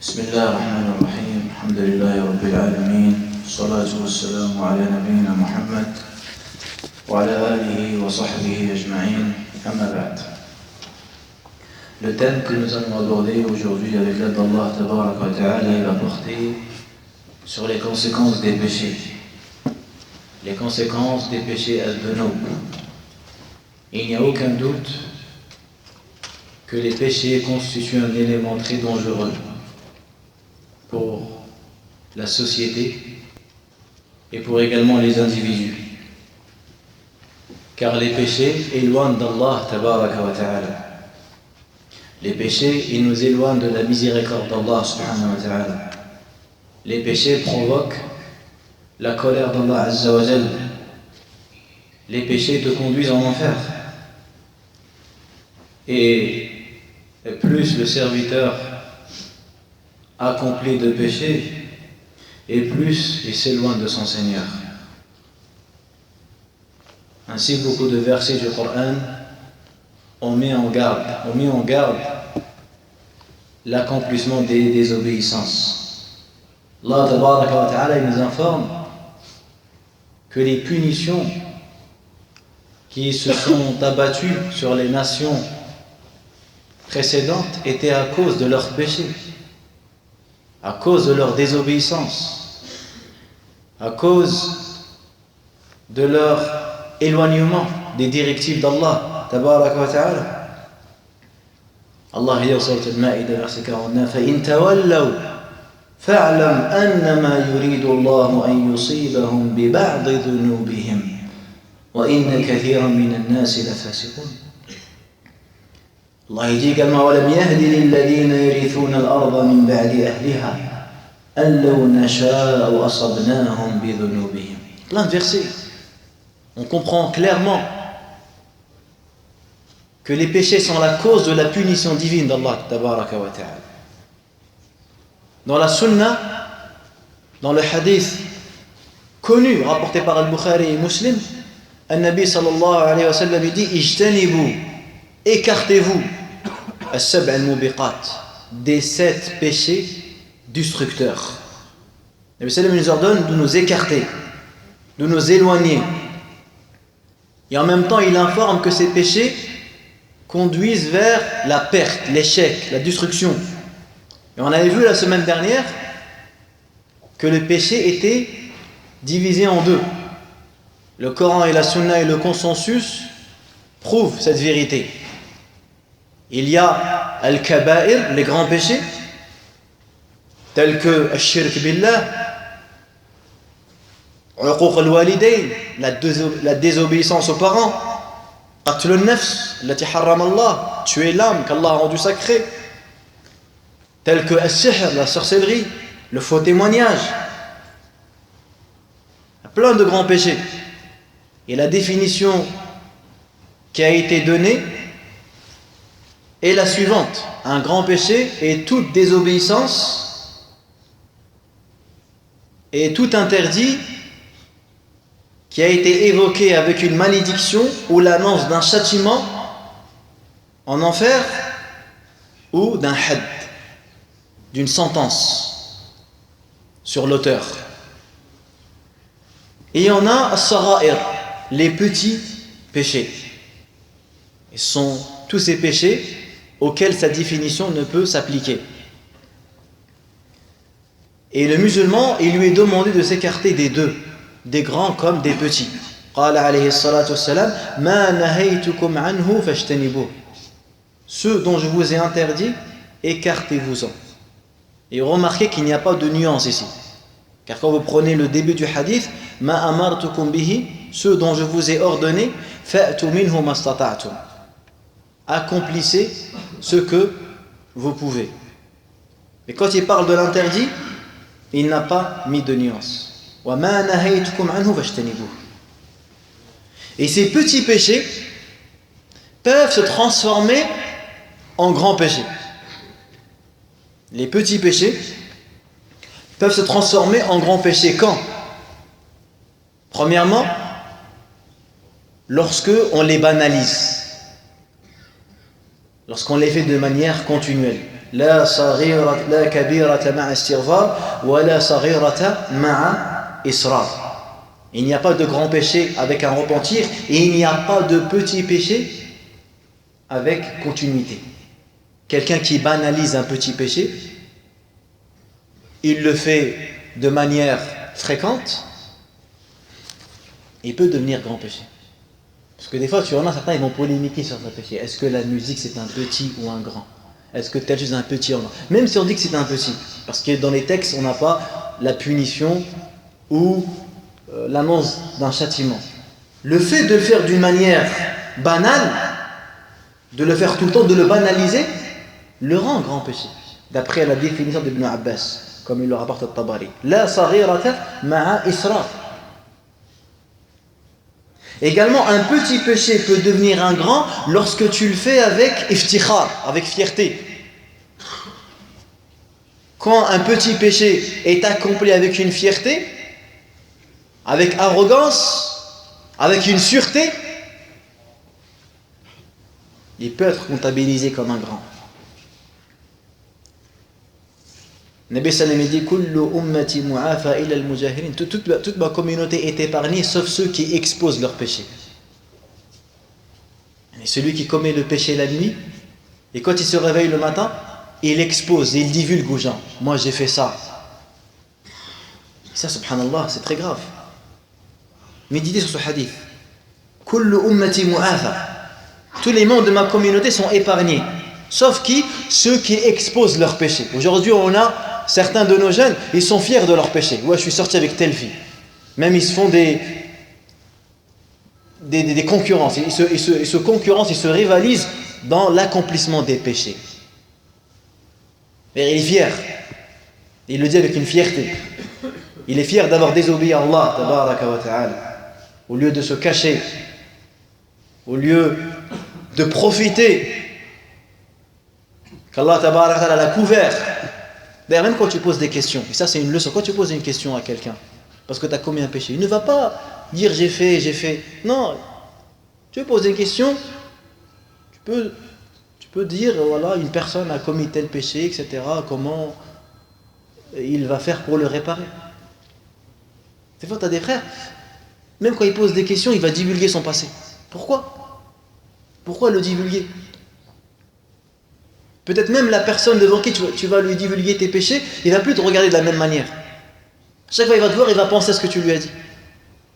بسم الله الرحمن الرحيم الحمد لله رب العالمين والصلاة والسلام على نبينا محمد وعلى آله وصحبه أجمعين أما بعد. Le thème que nous allons aborder aujourd'hui avec l'aide d'Allah Tabaraka wa Ta'ala, il va porter sur les conséquences des péchés. Les conséquences des péchés al-Dhunub. Il n'y a aucun doute que les péchés constituent un élément très dangereux pour la société et pour également les individus. Car les péchés éloignent d'Allah Tabaraka wa Ta'ala. Les péchés, ils nous éloignent de la miséricorde d'Allah Subhanahu wa Ta'ala. Les péchés provoquent la colère d'Allah Azza wa Jal. Les péchés te conduisent en enfer. Et plus le serviteur accomplit de péchés, et plus il s'éloigne de son Seigneur. Ainsi, beaucoup de versets du Coran ont mis en garde l'accomplissement des désobéissances. Allah Tabaraka wa Ta'ala nous informe que les punitions qui se sont abattues sur les nations précédentes étaient à cause de leurs péchés, à cause de leur désobéissance, à cause de leur éloignement des directives d'Allah Tabaraka wa Ta'ala. Allah dit au surat Al-Ma'ida, verset 49, فَإِن تَوَلَّوْا فَاعْلَمْ أَنَّمَا يُرِيدُ اللَّهُ أَن يُصِيبَهُم بِبَعْضِ ذُنُوبِهِمْ وَإِنَّ كَثِيرًا مِنَ النَّاسِ لَفَاسِقُونَ. Allah dit également وَلَمْ يَهْدِ لِلَّذِينَ يَرِثُونَ الْأَرْضَ مِنْ بَعْدِ أَهْلِهَا أَن لَّوْ نَشَاءُ أَصَبْنَاهُم بِذُنُوبِهِمْ. Plein de versets. On comprend clairement que les péchés sont la cause de la punition divine d'Allah Tabaraka wa Ta'ala. Dans la Sunna, dans le hadith connu rapporté par Al-Bukhari et Muslim, An-Nabi sallallahu alayhi wa sallam dit Ijtanibu, écartez-vous as-sab' al-mubiqat, des 7 péchés destructeurs. Nabi sallam nous ordonne de nous écarter, de nous éloigner. Et en même temps, il informe que ces péchés conduisent vers la perte, l'échec, la destruction. Et on avait vu la semaine dernière que le péché était divisé en deux. Le Coran et la Sunna et le consensus prouvent cette vérité. Il y a al-kaba'ir, les grands péchés, tels que al-shirk billah, uquq al-walidayn, la désobéissance aux parents, qatl al-nafs, allati harram Allah, tuer l'âme qu'Allah a rendu sacrée, tels que al-sihr, la sorcellerie, le faux témoignage. Il y a plein de grands péchés. Et la définition qui a été donnée est la suivante. Un grand péché est toute désobéissance et tout interdit qui a été évoqué avec une malédiction ou l'annonce d'un châtiment en enfer ou d'un had, d'une sentence sur l'auteur. Et il y en a as-sagha'ir, les petits péchés. Et ce sont tous ces péchés auxquels sa définition ne peut s'appliquer. Et le musulman, il lui est demandé de s'écarter des deux, des grands comme des petits. قال عليه الصلاة والسلام ما نهيتكم عنه فاجتنبوه. Ceux dont je vous ai interdit, écartez-vous-en. Et remarquez qu'il n'y a pas de nuance ici. Car quand vous prenez le début du hadith, ma amartukum bihi, ceux dont je vous ai ordonné, fa'tu minhu mastata'tum. Accomplissez ce que vous pouvez. Mais quand il parle de l'interdit, il n'a pas mis de nuance. Wa ma nahaytukum anhu fajtanibuh. Et ces petits péchés peuvent se transformer en grands péchés. Les petits péchés peuvent se transformer en grands péchés. Quand? Premièrement, lorsque on les banalise, lorsqu'on les fait de manière continuelle. لا صغيرة لا كبيرة مع استغفار ولا صغيرة مع إصرار. Il n'y a pas de grand péché avec un repentir et il n'y a pas de petit péché avec continuité. Quelqu'un qui banalise un petit péché, il le fait de manière fréquente, il peut devenir grand péché. Parce que des fois, tu en as certains, ils vont polémiquer sur ce péché. Est-ce que la musique c'est un petit ou un grand? Est-ce que telle chose est un petit ou un grand? Même si on dit que c'est un petit, parce que dans les textes, on n'a pas la punition ou l'annonce d'un châtiment. Le fait de le faire d'une manière banale, de le faire tout le temps, de le banaliser, le rend grand péché. D'après la définition d'Ibn Abbas, comme il le rapporte al-Tabari. La saghirata ma'a israr. Également, un petit péché peut devenir un grand lorsque tu le fais avec iftikhar, avec fierté. Quand un petit péché est accompli avec une fierté, avec arrogance, avec une sûreté, il peut être comptabilisé comme un grand. Nabi sallam dit kullu ummati mu'afa ila al-mujahirin. Toute ma communauté est épargnée sauf ceux qui exposent leurs péchés. Et celui qui commet le péché la nuit et quand il se réveille le matin, il expose, il divulgue aux gens. Moi j'ai fait ça. Ça, subhanallah, c'est très grave. Méditez sur ce hadith. Kullu ummati mu'afa. Tous les membres de ma communauté sont épargnés. Sauf qui? Ceux qui exposent leurs péchés. Aujourd'hui, on a certains de nos jeunes, ils sont fiers de leurs péchés. Ouais, je suis sorti avec telle fille. Même ils se font des concurrences. Ils se concurrencent, ils se rivalisent dans l'accomplissement des péchés. Et il est fier. Il le dit avec une fierté. Il est fier d'avoir désobéi à Allah, tabaraka wa ta'ala. Au lieu de se cacher, au lieu de profiter qu'Allah tabaraka wa ta'ala l'a couvert. D'ailleurs, même quand tu poses des questions, et ça c'est une leçon, quand tu poses une question à quelqu'un, parce que tu as commis un péché, il ne va pas dire j'ai fait. Non, tu veux poser une question, tu peux dire voilà, une personne a commis tel péché, etc. Comment il va faire pour le réparer. Des fois, tu as des frères, même quand ils posent des questions, il va divulguer son passé. Pourquoi le divulguer? Peut-être même la personne devant qui tu vas lui divulguer tes péchés, il ne va plus te regarder de la même manière. Chaque fois qu'il va te voir, il va penser à ce que tu lui as dit.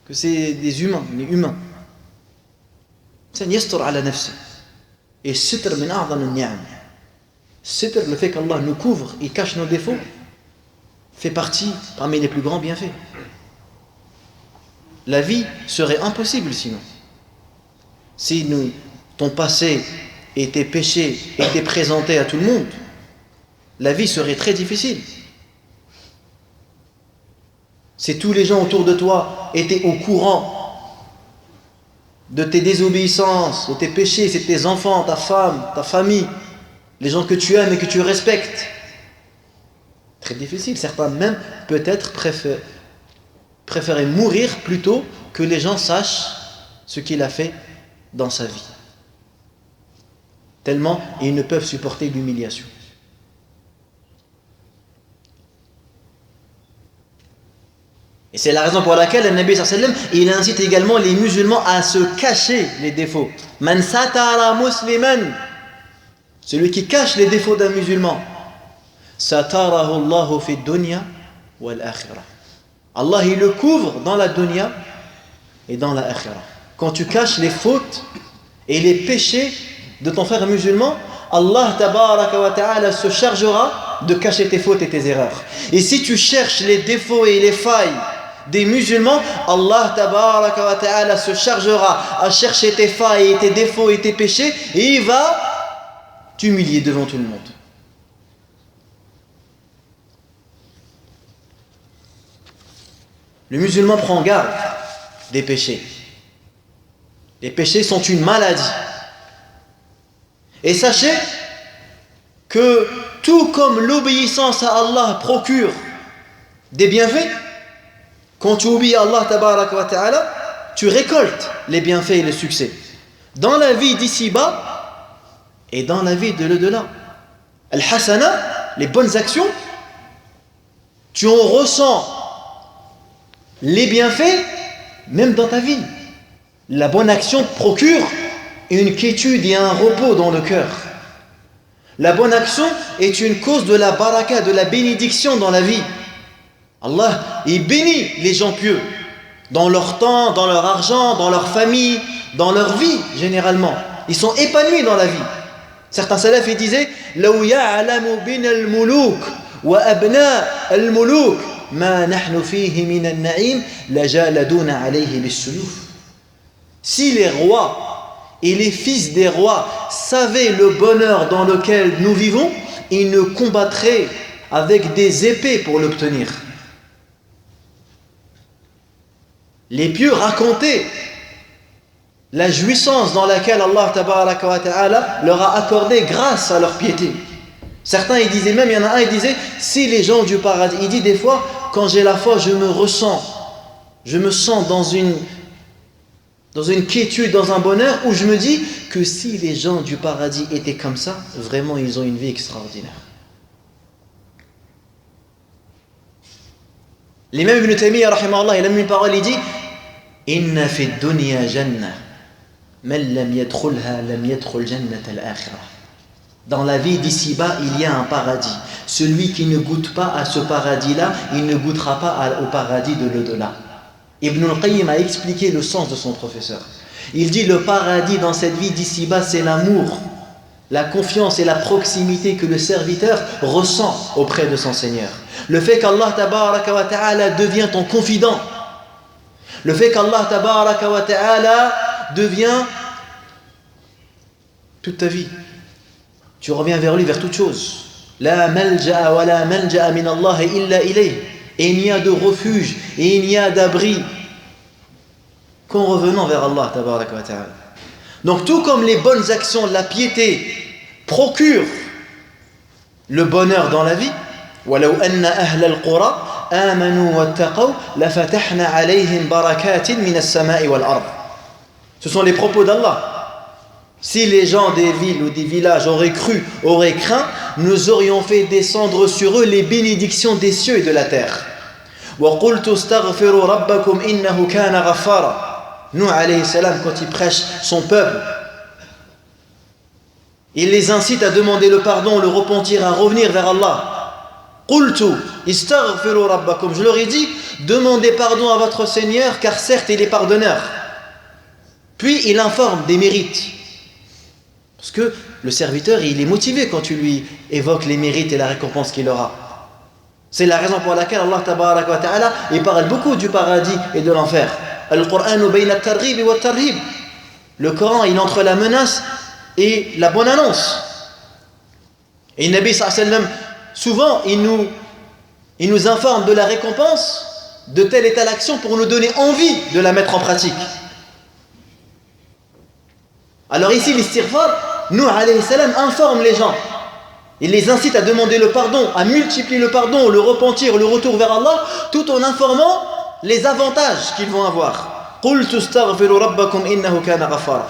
Que c'est des humains, il est humain. C'est yastur ala nafsi. Et sitr min a'zam al-ni'am. Sitr, le fait qu'Allah nous couvre, il cache nos défauts, fait partie parmi les plus grands bienfaits. La vie serait impossible sinon. Si ton passé et tes péchés étaient présentés à tout le monde, la vie serait très difficile. Si tous les gens autour de toi étaient au courant de tes désobéissances, de tes péchés, c'est tes enfants, ta femme, ta famille, les gens que tu aimes et que tu respectes, très difficile. Certains même peut-être préféraient mourir plutôt que les gens sachent ce qu'il a fait dans sa vie. Tellement ils ne peuvent supporter l'humiliation. Et c'est la raison pour laquelle le Nabi sallallahu alayhi wa sallam, il incite également les musulmans à se cacher les défauts. Man satara musliman, celui qui cache les défauts d'un musulman, satarahu Allahu fi dunya wal akhirah. Allah il le couvre dans la dunya et dans la akhirah. Quand tu caches les fautes et les péchés de ton frère musulman, Allah tabaraka wa ta'ala se chargera de cacher tes fautes et tes erreurs. Et si tu cherches les défauts et les failles des musulmans, Allah tabaraka wa ta'ala se chargera à chercher tes failles et tes défauts et tes péchés et il va t'humilier devant tout le monde. Le musulman prend garde des péchés. Les péchés sont une maladie. Et sachez que tout comme l'obéissance à Allah procure des bienfaits, quand tu obéis à Allah tabaraka wa ta'ala, tu récoltes les bienfaits et le succès dans la vie d'ici-bas et dans la vie de l'au-delà. Al-hasana, les bonnes actions, tu en ressens les bienfaits même dans ta vie. La bonne action procure une quiétude et un repos dans le cœur. La bonne action est une cause de la baraka, de la bénédiction dans la vie. Allah, il bénit les gens pieux dans leur temps, dans leur argent, dans leur famille, dans leur vie généralement. Ils sont épanouis dans la vie. Certains salafs ils disaient لو يعلم بنا الملوك وأبناء الملوك ما نحن فيه من النعيم لجالدون عليه بالسيوف. Si les rois et les fils des rois savaient le bonheur dans lequel nous vivons, ils nous combattraient avec des épées pour l'obtenir. Les pieux racontaient la jouissance dans laquelle Allah tabaraka wa ta'ala leur a accordé grâce à leur piété. Certains ils disaient même, il y en a un il disait, si les gens du paradis, il dit des fois, quand j'ai la foi, je me sens dans une quiétude, dans un bonheur, où je me dis que si les gens du paradis étaient comme ça, vraiment ils ont une vie extraordinaire. L'imam Ibn Taymiyyah rahimahullah, il a mis une parole, il dit inna fi dunya jannah man lam yadkhulha lam yadkhul jannata al-akhirah. Dans la vie d'ici-bas, il y a un paradis. Celui qui ne goûte pas à ce paradis-là, il ne goûtera pas au paradis de l'au-delà. Ibn al-Qayyim a expliqué le sens de son professeur. Il dit le paradis dans cette vie d'ici-bas, c'est l'amour, la confiance et la proximité que le serviteur ressent auprès de son Seigneur. Le fait qu'Allah tabaraka wa ta'ala devient ton confident. Le fait qu'Allah tabaraka wa ta'ala devient toute ta vie. Tu reviens vers lui, vers toute chose. La malja'a wa la manja min Allah illa ilayh. Et il n'y a de refuge et il n'y a d'abri qu'en revenant vers Allah tabaraka wa ta'ala. Donc tout comme les bonnes actions, la piété procurent le bonheur dans la vie, وَلَوْ أَنَّ أَهْلَ الْقُرَى آمَنُوا وَاتَّقَوْا لَفَتَحْنَا عَلَيْهِمْ بَرَكَاتٍ مِنَ السَّمَاءِ وَالْأَرْضِ. Ce sont les propos d'Allah. Si les gens des villes ou des villages auraient cru, auraient craint, nous aurions fait descendre sur eux les bénédictions des cieux et de la terre. وَقُلْتُ اسْتَغْفِرُوا رَبَّكُمْ إِنَّهُ كَانَ غَفَّارًا. Nous, alayhi salam, quand il prêche son peuple, il les incite à demander le pardon, le repentir, à revenir vers Allah. قُلْتُ اسْتَغْفِرُوا رَبَّكُمْ. Je leur ai dit, demandez pardon à votre Seigneur, car certes il est pardonneur. Puis il informe des mérites. Parce que le serviteur, il est motivé quand tu lui évoques les mérites et la récompense qu'il aura. C'est la raison pour laquelle Allah tabaraka wa ta'ala, il parle beaucoup du paradis et de l'enfer. Al-Qur'an bayna at-targhib wa at-tarhib. Le Coran, il est entre la menace et la bonne annonce. Et Nabi sallallahu alayhi wa sallam, souvent, il nous informe de la récompense de telle et telle action pour nous donner envie de la mettre en pratique. Alors ici, l'istighfar, Nuh alayhi salam informe les gens. Il les incite à demander le pardon, à multiplier le pardon, le repentir, le retour vers Allah, tout en informant les avantages qu'ils vont avoir. قُلْتُ اسْتَغْفِرُوا رَبَّكُمْ إِنَّهُ كَانَ غَفَّارًا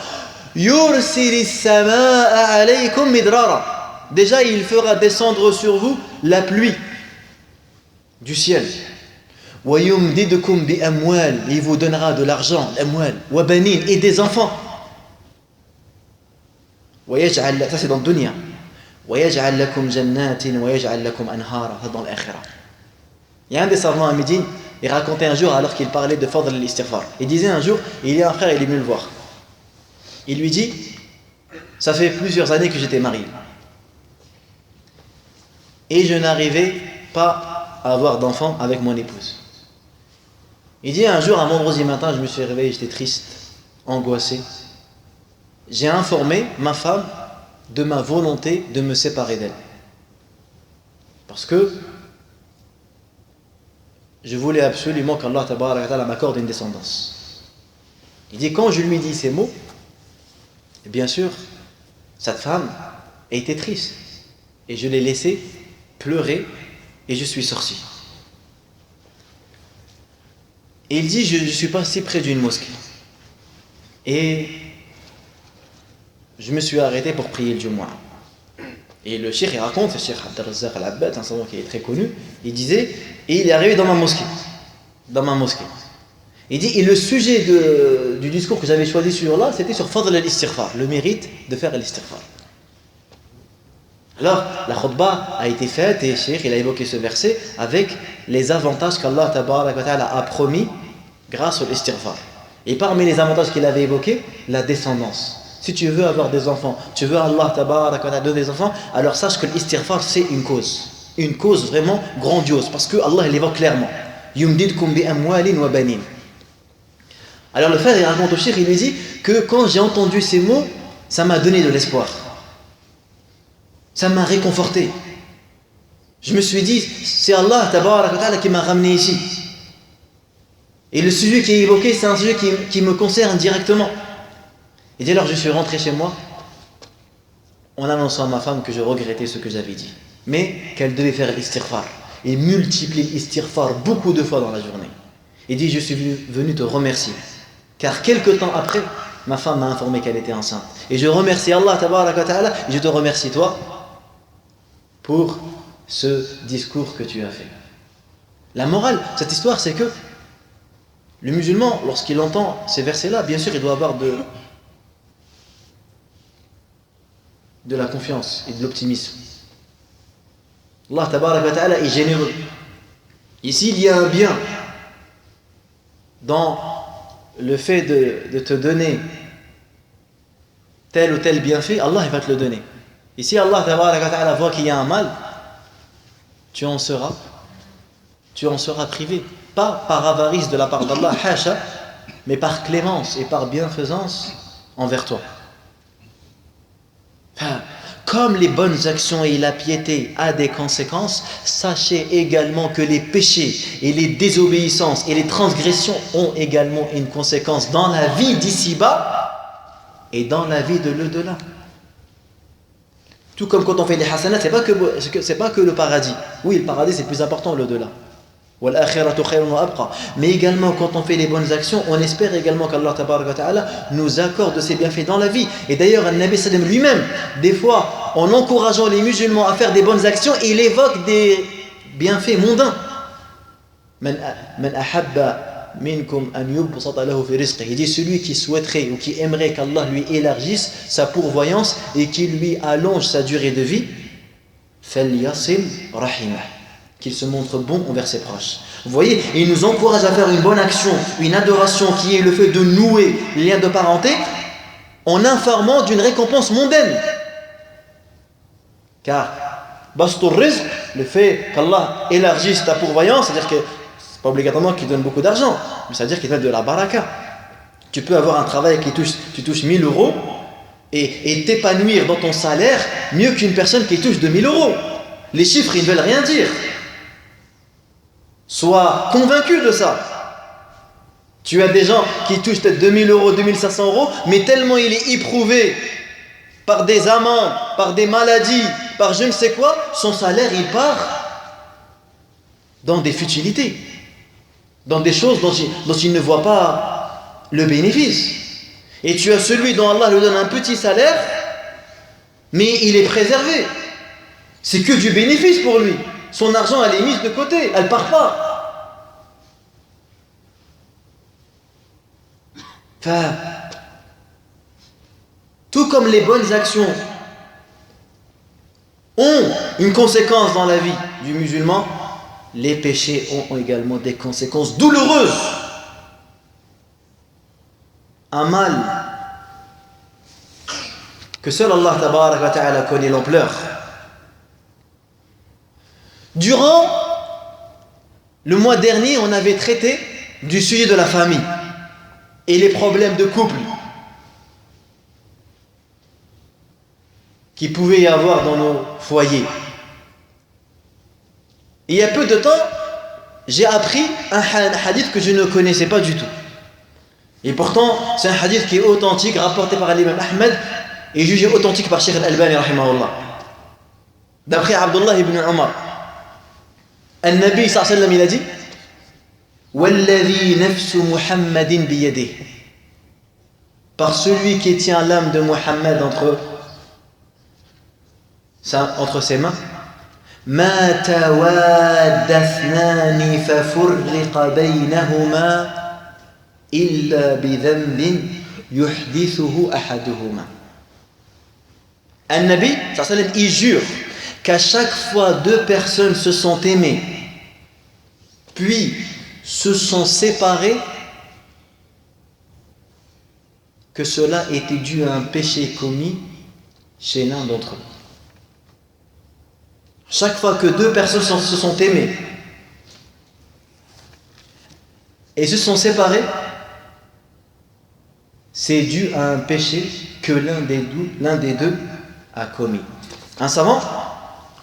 يُرْسِلِ السَّمَاءَ عَلَيْكُمْ مِدْرَارًا. Déjà, il fera descendre sur vous la pluie du ciel. وَيُمْدِدْكُمْ بِأَمْوَالٍ. Il vous donnera de l'argent, l'amwal, وَبَنِينَ, et des enfants. وَيَجْعَلْ, ça c'est dans le dunya. وَيَجْعَلْ لَكُمْ جَنَّاتٍ وَيَجْعَلْ لَكُمْ أَنْهَارًا, ça dans l'akhirah. Il y a un des savants à Médine, il racontait un jour, alors qu'il parlait de fadl al-istighfar, il disait un jour, il y a un frère, il est venu le voir. Il lui dit, ça fait plusieurs années que j'étais marié. Et je n'arrivais pas à avoir d'enfant avec mon épouse. Il dit, un jour, un vendredi matin, je me suis réveillé, j'étais triste, angoissé. J'ai informé ma femme de ma volonté de me séparer d'elle. Parce que je voulais absolument qu'Allah tabaraka wa ta'ala m'accorde une descendance. Il dit, quand je lui dis ces mots, bien sûr, cette femme a été triste. Et je l'ai laissée pleurer et je suis sorti. Et il dit, je suis passé près d'une mosquée. Et je me suis arrêté pour prier le Jumu'ah. Et le cheikh il raconte, le cheikh Abd al-Razzaq al-Abbad, un savant qui est très connu, il disait, et il est arrivé dans ma mosquée. Il dit, et le sujet du discours que j'avais choisi sur là, c'était sur Fadl al-Istighfar, le mérite de faire l'istighfar. Alors, la khutbah a été faite et Cheikh il a évoqué ce verset avec les avantages qu'Allah Tabaraka wa Ta'ala a promis grâce au istighfar. Et parmi les avantages qu'il avait évoqués, la descendance. Si tu veux avoir des enfants, tu veux Allah Tabaraka wa Ta'ala donner des enfants, alors sache que l'istighfar c'est une cause vraiment grandiose, parce que Allah il évoque clairement. Yumdidkum bi amwalin wa banin. Alors le frère il raconte au Cheikh, il lui dit que quand j'ai entendu ces mots, ça m'a donné de l'espoir. Ça m'a réconforté. Je me suis dit, c'est Allah Tabaraka wa Ta'ala qui m'a ramené ici. Et le sujet qui est évoqué, c'est un sujet qui me concerne directement. Et dès lors, je suis rentré chez moi en annonçant à ma femme que je regrettais ce que j'avais dit. Mais qu'elle devait faire l'istighfar. Et multiplier l'istighfar beaucoup de fois dans la journée. Et dit, je suis venu te remercier. Car quelque temps après, ma femme m'a informé qu'elle était enceinte. Et je remercie Allah Tabaraka wa Ta'ala, et je te remercie toi pour ce discours que tu as fait. La morale de cette histoire, c'est que le musulman, lorsqu'il entend ces versets-là, bien sûr, il doit avoir de la confiance et de l'optimisme. Allah Tabaraka wa Ta'ala est généreux. Ici, il y a un bien dans le fait de te donner tel ou tel bienfait. Allah il va te le donner. Et si Allah Ta'ala voit qu'il y a un mal, tu en seras privé. Pas par avarice de la part d'Allah, hasha, mais par clémence et par bienfaisance envers toi. Comme les bonnes actions et la piété a des conséquences, sachez également que les péchés et les désobéissances et les transgressions ont également une conséquence dans la vie d'ici-bas et dans la vie de l'au-delà. Tout comme quand on fait les hasanats, c'est pas que le paradis. Oui, le paradis c'est plus important l'au-delà. Mais également quand on fait les bonnes actions, on espère également qu'Allah Ta'ala nous accorde ses bienfaits dans la vie. Et d'ailleurs, Nabi Sallam lui-même, des fois, en encourageant les musulmans à faire des bonnes actions, il évoque des bienfaits mondains. Il dit celui qui souhaiterait ou qui aimerait qu'Allah lui élargisse sa pourvoyance et qu'il lui allonge sa durée de vie, qu'il se montre bon envers ses proches. Vous voyez, il nous encourage à faire une bonne action, une adoration qui est le fait de nouer le lien de parenté en informant d'une récompense mondaine. Car bastur rizq, le fait qu'Allah élargisse ta pourvoyance, c'est-à-dire que c'est pas obligatoirement qu'il donne beaucoup d'argent, mais ça veut dire qu'il donne de la baraka. Tu peux avoir un travail tu touches 1000 euros et t'épanouir dans ton salaire mieux qu'une personne qui touche 2000 euros. Les chiffres, ils ne veulent rien dire. Sois convaincu de ça. Tu as des gens qui touchent peut-être 2000 euros, 2500 euros, mais tellement il est éprouvé par des amendes, par des maladies, par je ne sais quoi, son salaire il part dans des futilités, dans des choses dont il ne voit pas le bénéfice. Et tu as celui dont Allah lui donne un petit salaire, mais il est préservé. C'est que du bénéfice pour lui. Son argent, elle est mise de côté, elle ne part pas. Tout comme les bonnes actions ont une conséquence dans la vie du musulman, les péchés ont également des conséquences douloureuses. Un mal que seul Allah Tabaraka wa Ta'ala connaît l'ampleur. Durant le mois dernier, on avait traité du sujet de la famille et les problèmes de couple qui pouvaient y avoir dans nos foyers. Et il y a peu de temps, j'ai appris un hadith que je ne connaissais pas du tout. Et pourtant, c'est un hadith qui est authentique, rapporté par l'imam Ahmed et jugé authentique par Cheikh Al-Albani rahimahullah. D'après Abdullah ibn Omar, An-Nabi sallallahu alayhi wa sallam, il a dit Walladhi nafsu Muhammadin biyadih, par celui qui tient l'âme de Muhammad entre entre ses mains. ما تواد اثنان ففرق بينهما إلا بذنب يحدثه أحدهما. Un Nabi, il jure qu'à chaque fois deux personnes se sont aimées, puis se sont séparées, que cela était dû à un péché commis chez l'un d'entre eux. Chaque fois que deux personnes se sont aimées et se sont séparées, c'est dû à un péché que l'un des deux a commis. Un savant,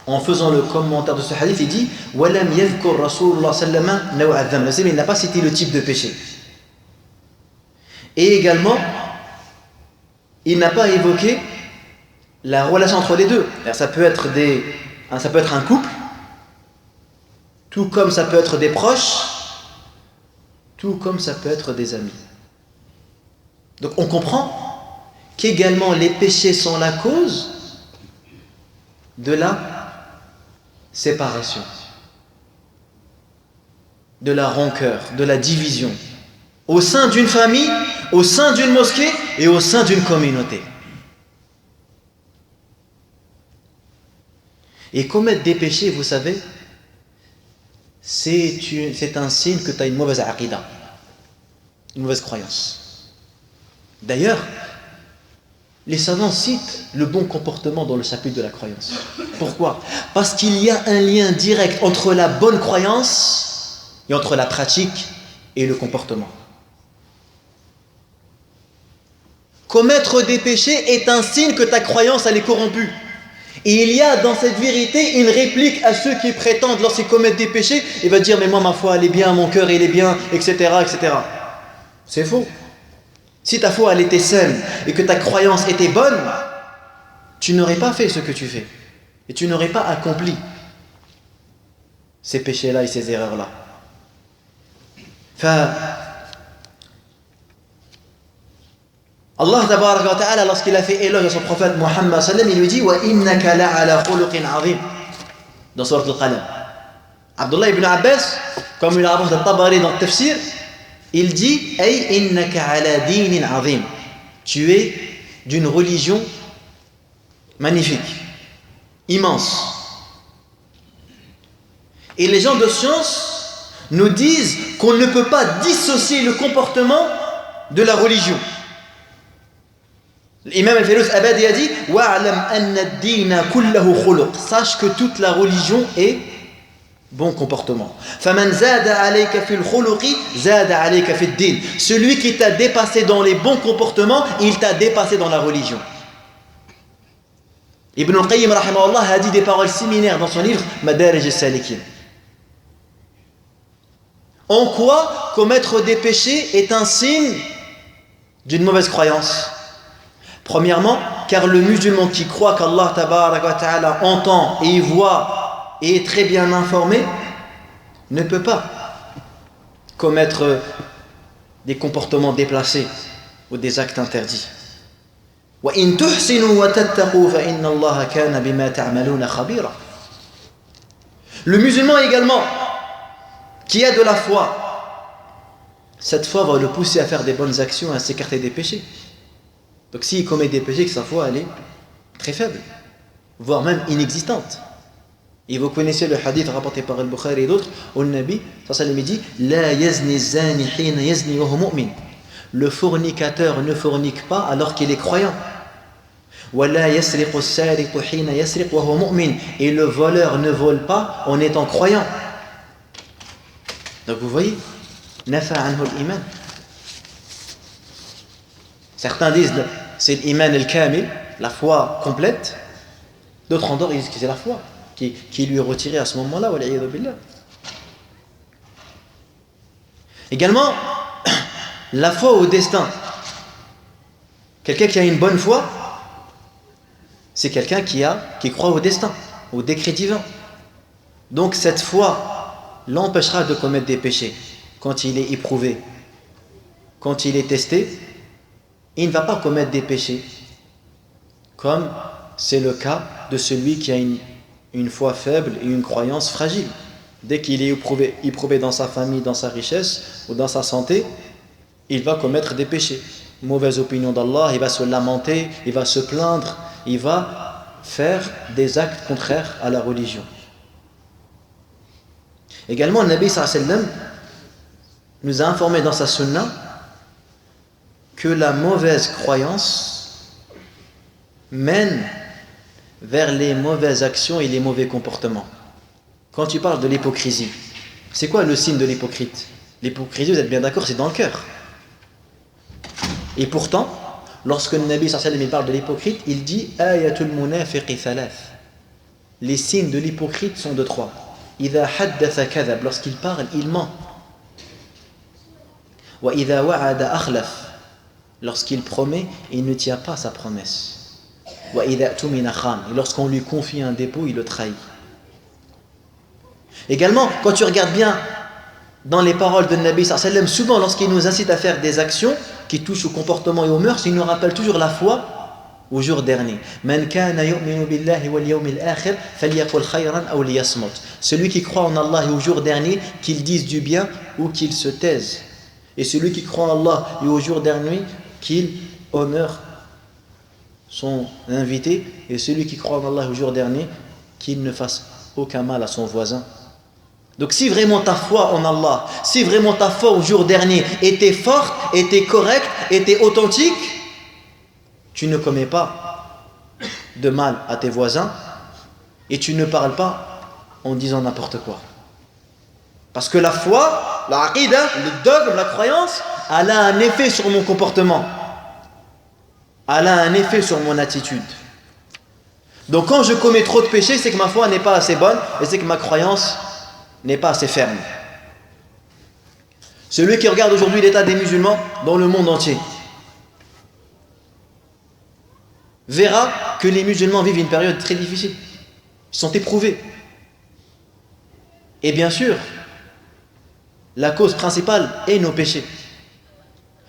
en faisant le commentaire de ce hadith, il dit وَلَمْ يَذْكُرْ رَسُولُ اللَّهِ صَلَّى اللَّهُ عَلَيْهِ وَسَلَّمَ نَوْعَ الذَّنْبِ. Il n'a pas cité le type de péché. Et également, il n'a pas évoqué la relation entre les deux. Ça peut être un couple, tout comme ça peut être des proches, tout comme ça peut être des amis. Donc on comprend qu'également les péchés sont la cause de la séparation, de la rancœur, de la division, au sein d'une famille, au sein d'une mosquée et au sein d'une communauté. Et commettre des péchés, vous savez, c'est un signe que tu as une mauvaise aqidah, une mauvaise croyance. D'ailleurs, les savants citent le bon comportement dans le chapitre de la croyance. Pourquoi? Parce qu'il y a un lien direct entre la bonne croyance et entre la pratique et le comportement. Commettre des péchés est un signe que ta croyance elle est corrompue. Et il y a dans cette vérité une réplique à ceux qui prétendent lorsqu'ils commettent des péchés, il va dire mais moi ma foi elle est bien, mon cœur il est bien, etc. etc. C'est faux. Si ta foi elle était saine et que ta croyance était bonne, tu n'aurais pas fait ce que tu fais. Et tu n'aurais pas accompli ces péchés-là et ces erreurs-là. Allah tabaraka wa ta'ala, lorsqu'il a fait éloge à son prophète Muhammad sallam, il lui dit wa innaka la'ala khuluqin 'azim dans sourate al-Qalam. Abdullah ibn Abbas, comme il rapporte al-Tabari dans le tafsir, il dit ay innaka 'ala dinin 'azim, tu es d'une religion magnifique, immense. Et les gens de science nous disent qu'on ne peut pas dissocier le comportement de la religion. L'imam al-Fayruz Abadi a dit wa'lam anna ad-din kulluhu khuluq, sache que toute la religion est bon comportement. Faman zada alayka fil khuluqi zada alayka fid din, celui qui t'a dépassé dans les bons comportements, il t'a dépassé dans la religion. Ibn al-Qayyim rahimahullah a dit des paroles similaires dans son livre Madarij as-Salikin. En quoi commettre des péchés est un signe d'une mauvaise croyance? Premièrement, car le musulman qui croit qu'Allah tabaraka wa ta'ala entend et voit et est très bien informé ne peut pas commettre des comportements déplacés ou des actes interdits. وَإِن تُحْسِنُوا وَتَتَّقُوا فَإِنَّ اللَّهَ كَانَ بِمَا تَعْمَلُونَ خَبِيرًا. Le musulman également qui a de la foi, cette foi va le pousser à faire des bonnes actions, à s'écarter des péchés. Donc s'il commet des péchés, que sa foi elle est très faible, voire même inexistante. Et vous connaissez le hadith rapporté par Al-Bukhari et d'autres, où le Nabi sallallahu alayhi wa sallam dit La yazni zani hina yazni wa huwa mu'min. Le fornicateur ne fornique pas alors qu'il est croyant. Wa la yasriqu as-sariqu hina yasriq wa huwa mu'min. Et le voleur ne vole pas en étant croyant. Donc vous voyez, nafa anhu al-iman. Certains disent c'est l'iman al-kamil, la foi complète. D'autres en dehors disent que c'est la foi qui lui est retirée à ce moment-là. Wal'iyadhu billah. Également, la foi au destin. Quelqu'un qui a une bonne foi, c'est quelqu'un qui croit au destin, au décret divin. Donc cette foi l'empêchera de commettre des péchés quand il est éprouvé, quand il est testé. Il ne va pas commettre des péchés comme c'est le cas de celui qui a une foi faible et une croyance fragile. Dès qu'il est éprouvé dans sa famille, dans sa richesse ou dans sa santé, il va commettre des péchés. Mauvaise opinion d'Allah, il va se lamenter, il va se plaindre, il va faire des actes contraires à la religion. Également, le Nabi sallallahu alayhi wa sallam nous a informé dans sa sunna que la mauvaise croyance mène vers les mauvaises actions et les mauvais comportements. Quand tu parles de l'hypocrisie, c'est quoi le signe de l'hypocrite? L'hypocrisie, vous êtes bien d'accord, c'est dans le cœur. Et pourtant, lorsque le Nabi sallallahu alayhi wa sallam parle de l'hypocrite, il dit « Ayatul munafiqi thalath » Les signes de l'hypocrite sont de 3. « Idha haddatha kadhab » Lorsqu'il parle, il ment. « Wa idha wa'ada akhlaf » Lorsqu'il promet, il ne tient pas sa promesse. « Wa idha tumina khan » Et lorsqu'on lui confie un dépôt, il le trahit. Également, quand tu regardes bien dans les paroles de Nabi sallallahu alayhi wa sallam, souvent lorsqu'il nous incite à faire des actions qui touchent au comportement et aux mœurs, il nous rappelle toujours la foi au jour dernier. Man kana yu'minu billahi wal yawmil akhir falyaqul khayran aw liyasmut. Celui qui croit en Allah et au jour dernier, qu'il dise du bien ou qu'il se taise. Et celui qui croit en Allah et au jour dernier, qu'il honore son invité. Et celui qui croit en Allah et au jour dernier, qu'il ne fasse aucun mal à son voisin. Donc si vraiment ta foi en Allah, si vraiment ta foi au jour dernier était forte, était correcte, était authentique, tu ne commets pas de mal à tes voisins et tu ne parles pas en disant n'importe quoi. Parce que la foi, la aqidah, le dogme, la croyance, elle a un effet sur mon comportement. Elle a un effet sur mon attitude. Donc quand je commets trop de péchés, c'est que ma foi n'est pas assez bonne et c'est que ma croyance n'est pas assez ferme. Celui qui regarde aujourd'hui l'état des musulmans dans le monde entier verra que les musulmans vivent une période très difficile. Ils sont éprouvés. Et bien sûr, la cause principale est nos péchés.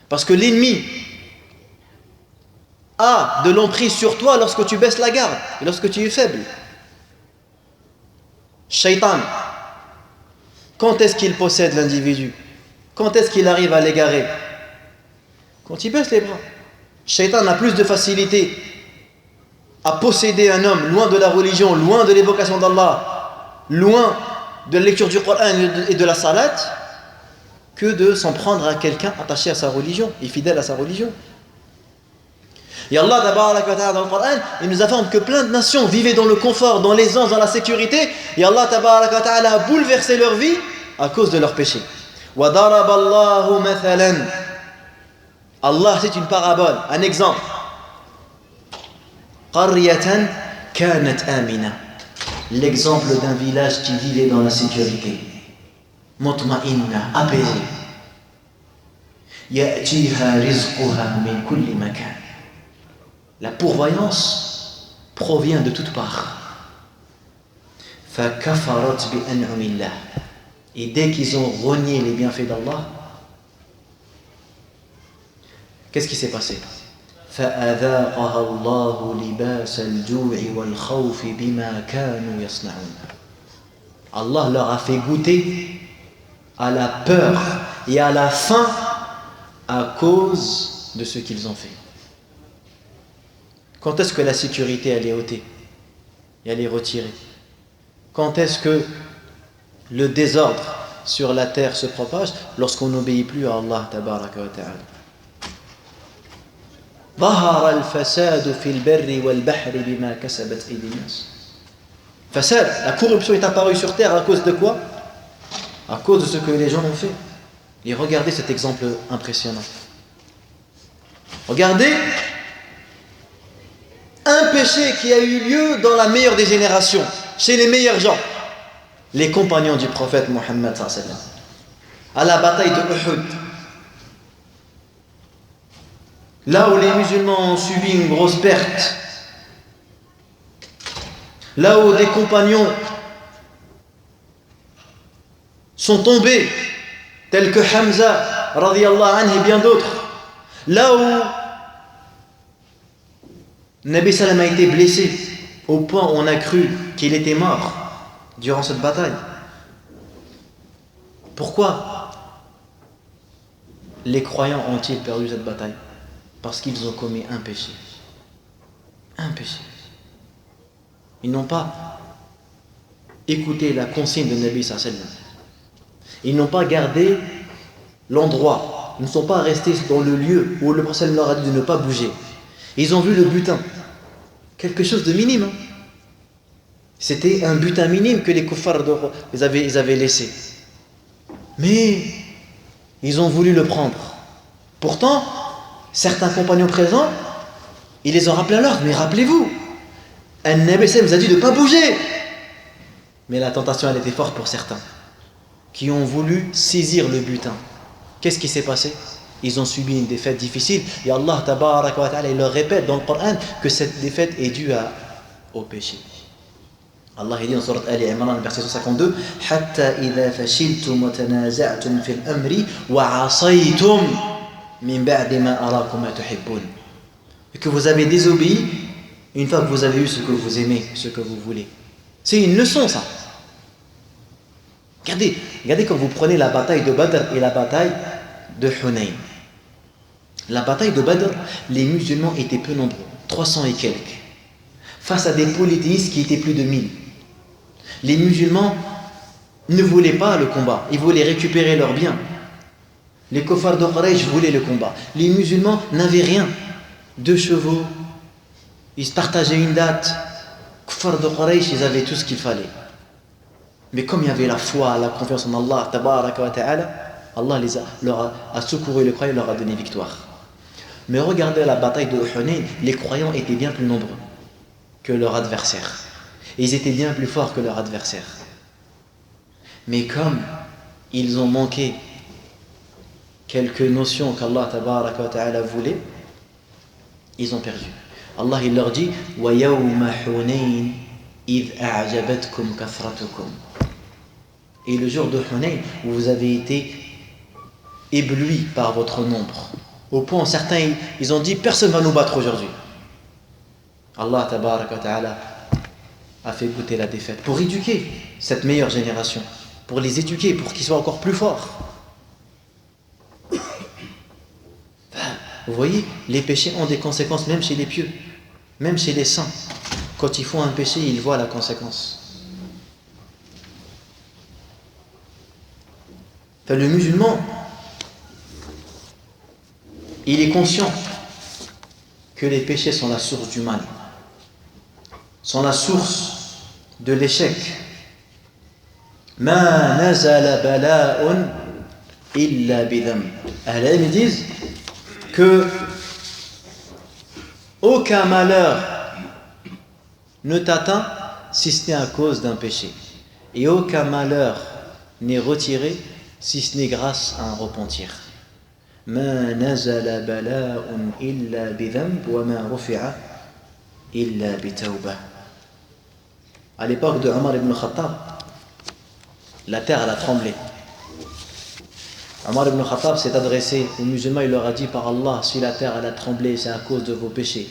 Parce que l'ennemi a de l'emprise sur toi lorsque tu baisses la garde et lorsque tu es faible. Shaitan, quand est-ce qu'il possède l'individu? Quand est-ce qu'il arrive à l'égarer? Quand il baisse les bras. Shaitan a plus de facilité à posséder un homme loin de la religion, loin de l'évocation d'Allah, loin de la lecture du Coran et de la salat, que de s'en prendre à quelqu'un attaché à sa religion et fidèle à sa religion. Et Allah tabaraka wa ta'ala dans le Coran, il nous informe que plein de nations vivaient dans le confort, dans l'aisance, dans la sécurité, et Allah tabaraka wa ta'ala a bouleversé leur vie à cause de leurs péchés. Wa daraballahu mathalan. Allah, c'est une parabole, un exemple. Qaryatan kanat amina. L'exemple d'un village qui vivait dans la sécurité. Mutma'inna, apaisé. Ya'tiha rizquha min kulli makan. La pourvoyance provient de toutes parts. فَكَفَرَتْ بِأَنْعُمِ اللَّهِ. Et dès qu'ils ont renié les bienfaits d'Allah, qu'est-ce qui s'est passé? فَأَذَاقَهَا اللَّهُ لِبَاسَ الْجُوعِ وَالْخَوْفِ بِمَا كَانُوا يَصْنَعُونَ. Allah leur a fait goûter à la peur et à la faim à cause de ce qu'ils ont fait. Quand est-ce que la sécurité elle est ôtée et elle est retirée? Quand est-ce que le désordre sur la terre se propage? Lorsqu'on n'obéit plus à Allah tabaraka wa ta'ala. ظهر الفساد في البر والبحر بما كسبت أيدي الناس. Fasad, la corruption est apparue sur terre à cause de quoi? À cause de ce que les gens ont fait. Et regardez cet exemple impressionnant. Regardez un péché qui a eu lieu dans la meilleure des générations, chez les meilleurs gens, les compagnons du prophète Mohammed sallallahu alayhi wa sallam, à la bataille de Uhud, là où les musulmans ont subi une grosse perte, là où des compagnons sont tombés, tels que Hamza radiyallahu anhu et bien d'autres, là où Nabi Sallam a été blessé au point où on a cru qu'il était mort durant cette bataille. Pourquoi les croyants ont-ils perdu cette bataille? Parce qu'ils ont commis un péché. Un péché. Ils n'ont pas écouté la consigne de Nabi sallallahu alayhi wa sallam. Ils n'ont pas gardé l'endroit. Ils ne sont pas restés dans le lieu où le prophète leur a dit de ne pas bouger. Ils ont vu le butin. Quelque chose de minime. Hein. C'était un butin minime que les kuffars ils avaient laissé. Mais ils ont voulu le prendre. Pourtant, certains compagnons présents, ils les ont rappelés à l'ordre. Mais rappelez-vous, An-Nabi nous a dit de ne pas bouger. Mais la tentation, elle était forte pour certains qui ont voulu saisir le butin. Qu'est-ce qui s'est passé? Ils ont subi une défaite difficile. Et Allah tabaraka wa ta'ala, il leur répète dans le Coran que cette défaite est due au péché. Allah dit dans Surat Ali Imran, verset 152, Hatta idha fashiltum wa tanaza'tum fil amri wa asaytum min ba'di ma arakum ma tuhibbun. Et que vous avez désobéi une fois que vous avez eu ce que vous aimez, ce que vous voulez. C'est une leçon, ça. Regardez quand vous prenez la bataille de Badr et la bataille de Hunayn. La bataille de Badr, les musulmans étaient peu nombreux, 300 et quelques, face à des polythéistes qui étaient plus de 1000. Les musulmans ne voulaient pas le combat, ils voulaient récupérer leurs biens. Les kuffars de Quraysh voulaient le combat. Les musulmans n'avaient rien. 2 chevaux, ils se partageaient une date. Les kuffars de Quraysh, ils avaient tout ce qu'il fallait. Mais comme il y avait la foi, la confiance en Allah, tabaraka wa ta'ala, Allah leur a secouru les croyants et leur a donné victoire. Mais regardez la bataille de Hunayn, les croyants étaient bien plus nombreux que leurs adversaires. Et ils étaient bien plus forts que leurs adversaires. Mais comme ils ont manqué quelques notions qu'Allah tabaraka wa ta'ala voulait, ils ont perdu. Allah il leur dit wa yawma Hunayn id a'jabatkum kathratukum. Et le jour de Hunayn où vous avez été éblouis par votre nombre, au point où certains ils ont dit personne ne va nous battre aujourd'hui. Allah tabaraka wa ta'ala a fait goûter la défaite pour éduquer cette meilleure génération, pour les éduquer, pour qu'ils soient encore plus forts. Vous voyez, les péchés ont des conséquences même chez les pieux, même chez les saints. Quand ils font un péché, ils voient la conséquence. Le musulman, il est conscient que les péchés sont la source du mal, sont la source de l'échec. Ma nazala bala'un illa bidam. Ils disent que aucun malheur ne t'atteint si ce n'est à cause d'un péché, et aucun malheur n'est retiré si ce n'est grâce à un repentir. Ma nazala bala'un illa bidhanb wa ma rufi'a illa bitawbah. À l'époque de Omar ibn Khattab, la terre elle a tremblé. Omar ibn Khattab s'est adressé aux musulmans, il leur a dit par Allah, si la terre elle a tremblé, c'est à cause de vos péchés.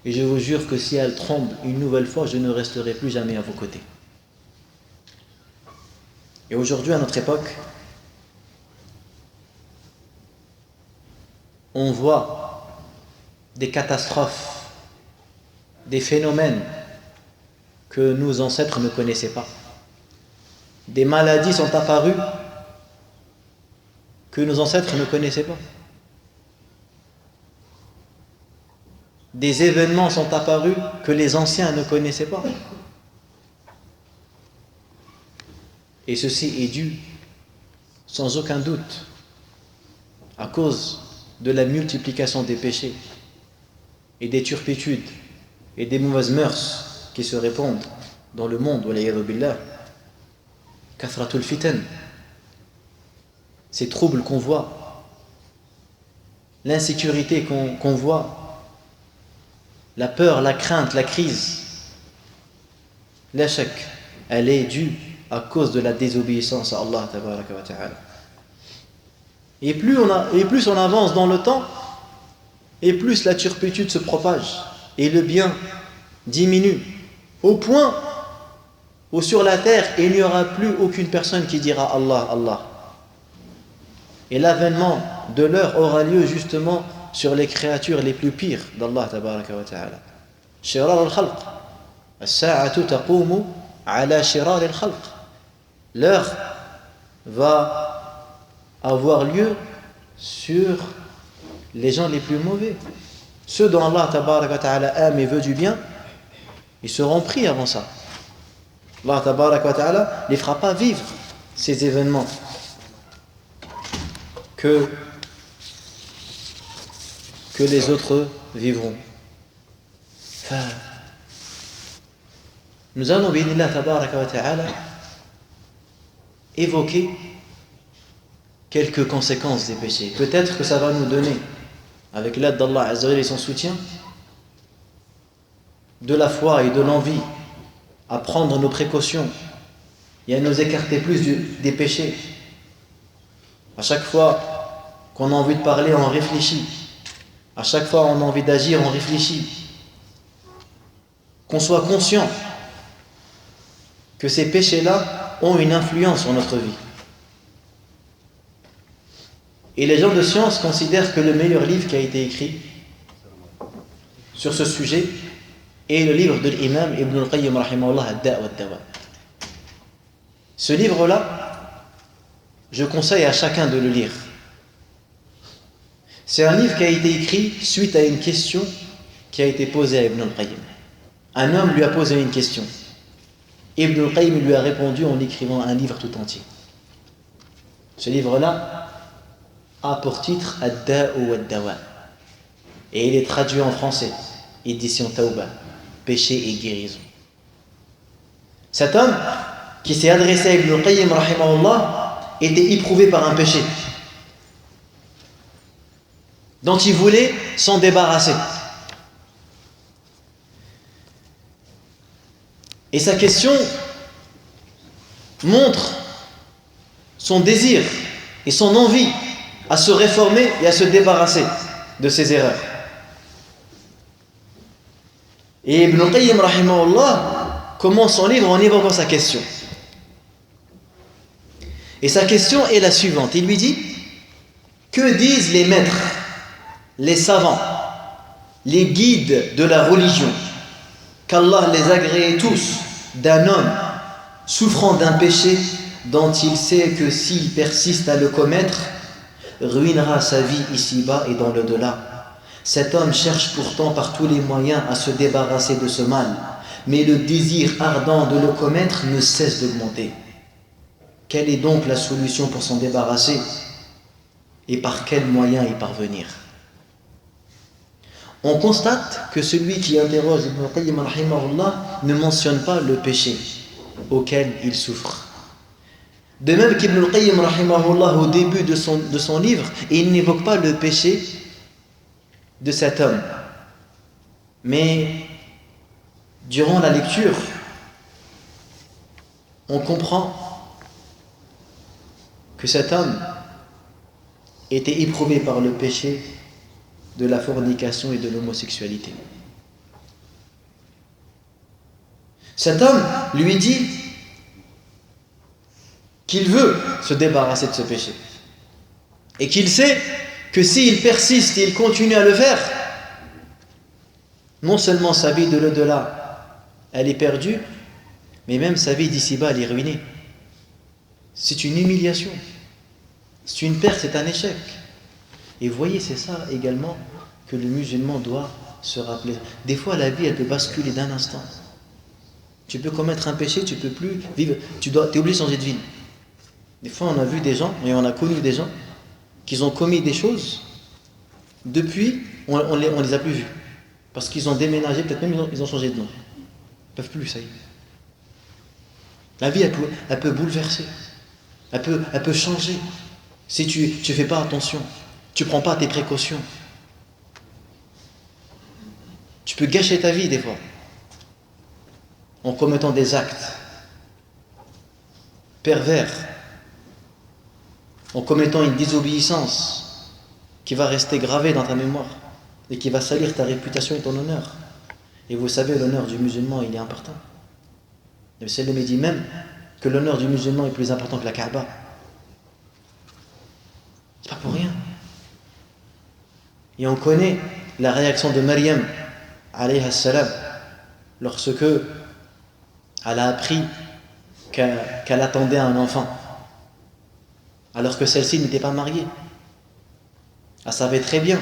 Et je vous jure que si elle tremble une nouvelle fois, je ne resterai plus jamais à vos côtés. Et aujourd'hui, à notre époque, on voit des catastrophes, des phénomènes que nos ancêtres ne connaissaient pas. Des maladies sont apparues que nos ancêtres ne connaissaient pas. Des événements sont apparus que les anciens ne connaissaient pas. Et ceci est dû, sans aucun doute, à cause de la multiplication des péchés et des turpitudes et des mauvaises mœurs qui se répandent dans le monde, waliyadhu billah. Kathratul fitan, ces troubles qu'on voit, l'insécurité qu'on voit, la peur, la crainte, la crise, l'échec, elle est due à cause de la désobéissance à Allah tabaraka wa ta'ala. Et plus on avance dans le temps, et plus la turpitude se propage, et le bien diminue, au point où sur la terre, il n'y aura plus aucune personne qui dira Allah, Allah. Et l'avènement de l'heure aura lieu justement sur les créatures les plus pires d'Allah tabaraka wa ta'ala. Shirar al-khalq. As-sa'atu taqumu ala shirar al-khalq. L'heure va avoir lieu sur les gens les plus mauvais. Ceux dont Allah tabaraka wa ta'ala aime et veut du bien, ils seront pris avant ça. Allah tabaraka wa ta'ala ne les fera pas vivre ces événements que les autres vivront. Nous allons, bi'idhnillah tabaraka wa ta'ala, évoquer quelques conséquences des péchés. Peut-être que ça va nous donner, avec l'aide d'Allah Azza wa Jalla et son soutien, de la foi et de l'envie à prendre nos précautions et à nous écarter plus des péchés. À chaque fois qu'on a envie de parler, on réfléchit. À chaque fois qu'on a envie d'agir, on réfléchit. Qu'on soit conscient que ces péchés-là ont une influence sur notre vie. Et les gens de science considèrent que le meilleur livre qui a été écrit sur ce sujet est le livre de l'imam Ibn al-Qayyim rahimahullah ad-Da' wa ad-Dawa. Ce livre-là, je conseille à chacun de le lire. C'est un livre qui a été écrit suite à une question qui a été posée à Ibn al-Qayyim. Un homme lui a posé une question. Ibn al-Qayyim lui a répondu en écrivant un livre tout entier. Ce livre-là a pour titre Ad-Da' wa ad-Dawa. Et il est traduit en français, édition Tawbah, péché et guérison. Cet homme qui s'est adressé à Ibn al-Qayyim rahimahullah était éprouvé par un péché dont il voulait s'en débarrasser. Et sa question montre son désir et son envie à se réformer et à se débarrasser de ses erreurs. Et Ibn al-Qayyim rahimahullah commence son livre en évoquant sa question. Et sa question est la suivante. Il lui dit: que disent les maîtres, les savants, les guides de la religion, qu'Allah les agrée tous d'un homme souffrant d'un péché dont il sait que s'il persiste à le commettre, ruinera sa vie ici-bas et dans l'au-delà. Cet homme cherche pourtant par tous les moyens à se débarrasser de ce mal, mais le désir ardent de le commettre ne cesse d'augmenter. Quelle est donc la solution pour s'en débarrasser et par quels moyens y parvenir? On constate que celui qui interroge Ibn al-Qayyim rahimahullah ne mentionne pas le péché auquel il souffre. De même qu'Ibn al-Qayyim rahimahullah au début de son livre, il n'évoque pas le péché de cet homme. Mais durant la lecture, on comprend que cet homme était éprouvé par le péché de la fornication et de l'homosexualité. Cet homme lui dit qu'il veut se débarrasser de ce péché et qu'il sait que s'il persiste et il continue à le faire, non seulement sa vie de l'au-delà elle est perdue, mais même sa vie d'ici-bas elle est ruinée. C'est une humiliation, c'est une perte, c'est un échec. Et vous voyez, c'est ça également que le musulman doit se rappeler. Des fois la vie elle peut basculer d'un instant. Tu peux commettre un péché, tu peux plus vivre, tu es obligé de changer de vie. Des fois on a vu des gens, et on a connu des gens qui ont commis des choses, depuis on les a plus vus. Parce qu'ils ont déménagé, peut-être même ils ont changé de nom. Ils ne peuvent plus, ça y est. La vie elle peut bouleverser, elle peut changer. Si tu ne fais pas attention, tu ne prends pas tes précautions, tu peux gâcher ta vie des fois en commettant des actes pervers, en commettant une désobéissance qui va rester gravée dans ta mémoire et qui va salir ta réputation et ton honneur. Et vous savez, l'honneur du musulman il est important. Le sallam dit même que l'honneur du musulman est plus important que la Kaaba. C'est pas pour rien. Et on connaît la réaction de Maryam, alayha salam, lorsque elle a appris qu'elle attendait un enfant, alors que celle-ci n'était pas mariée. Elle savait très bien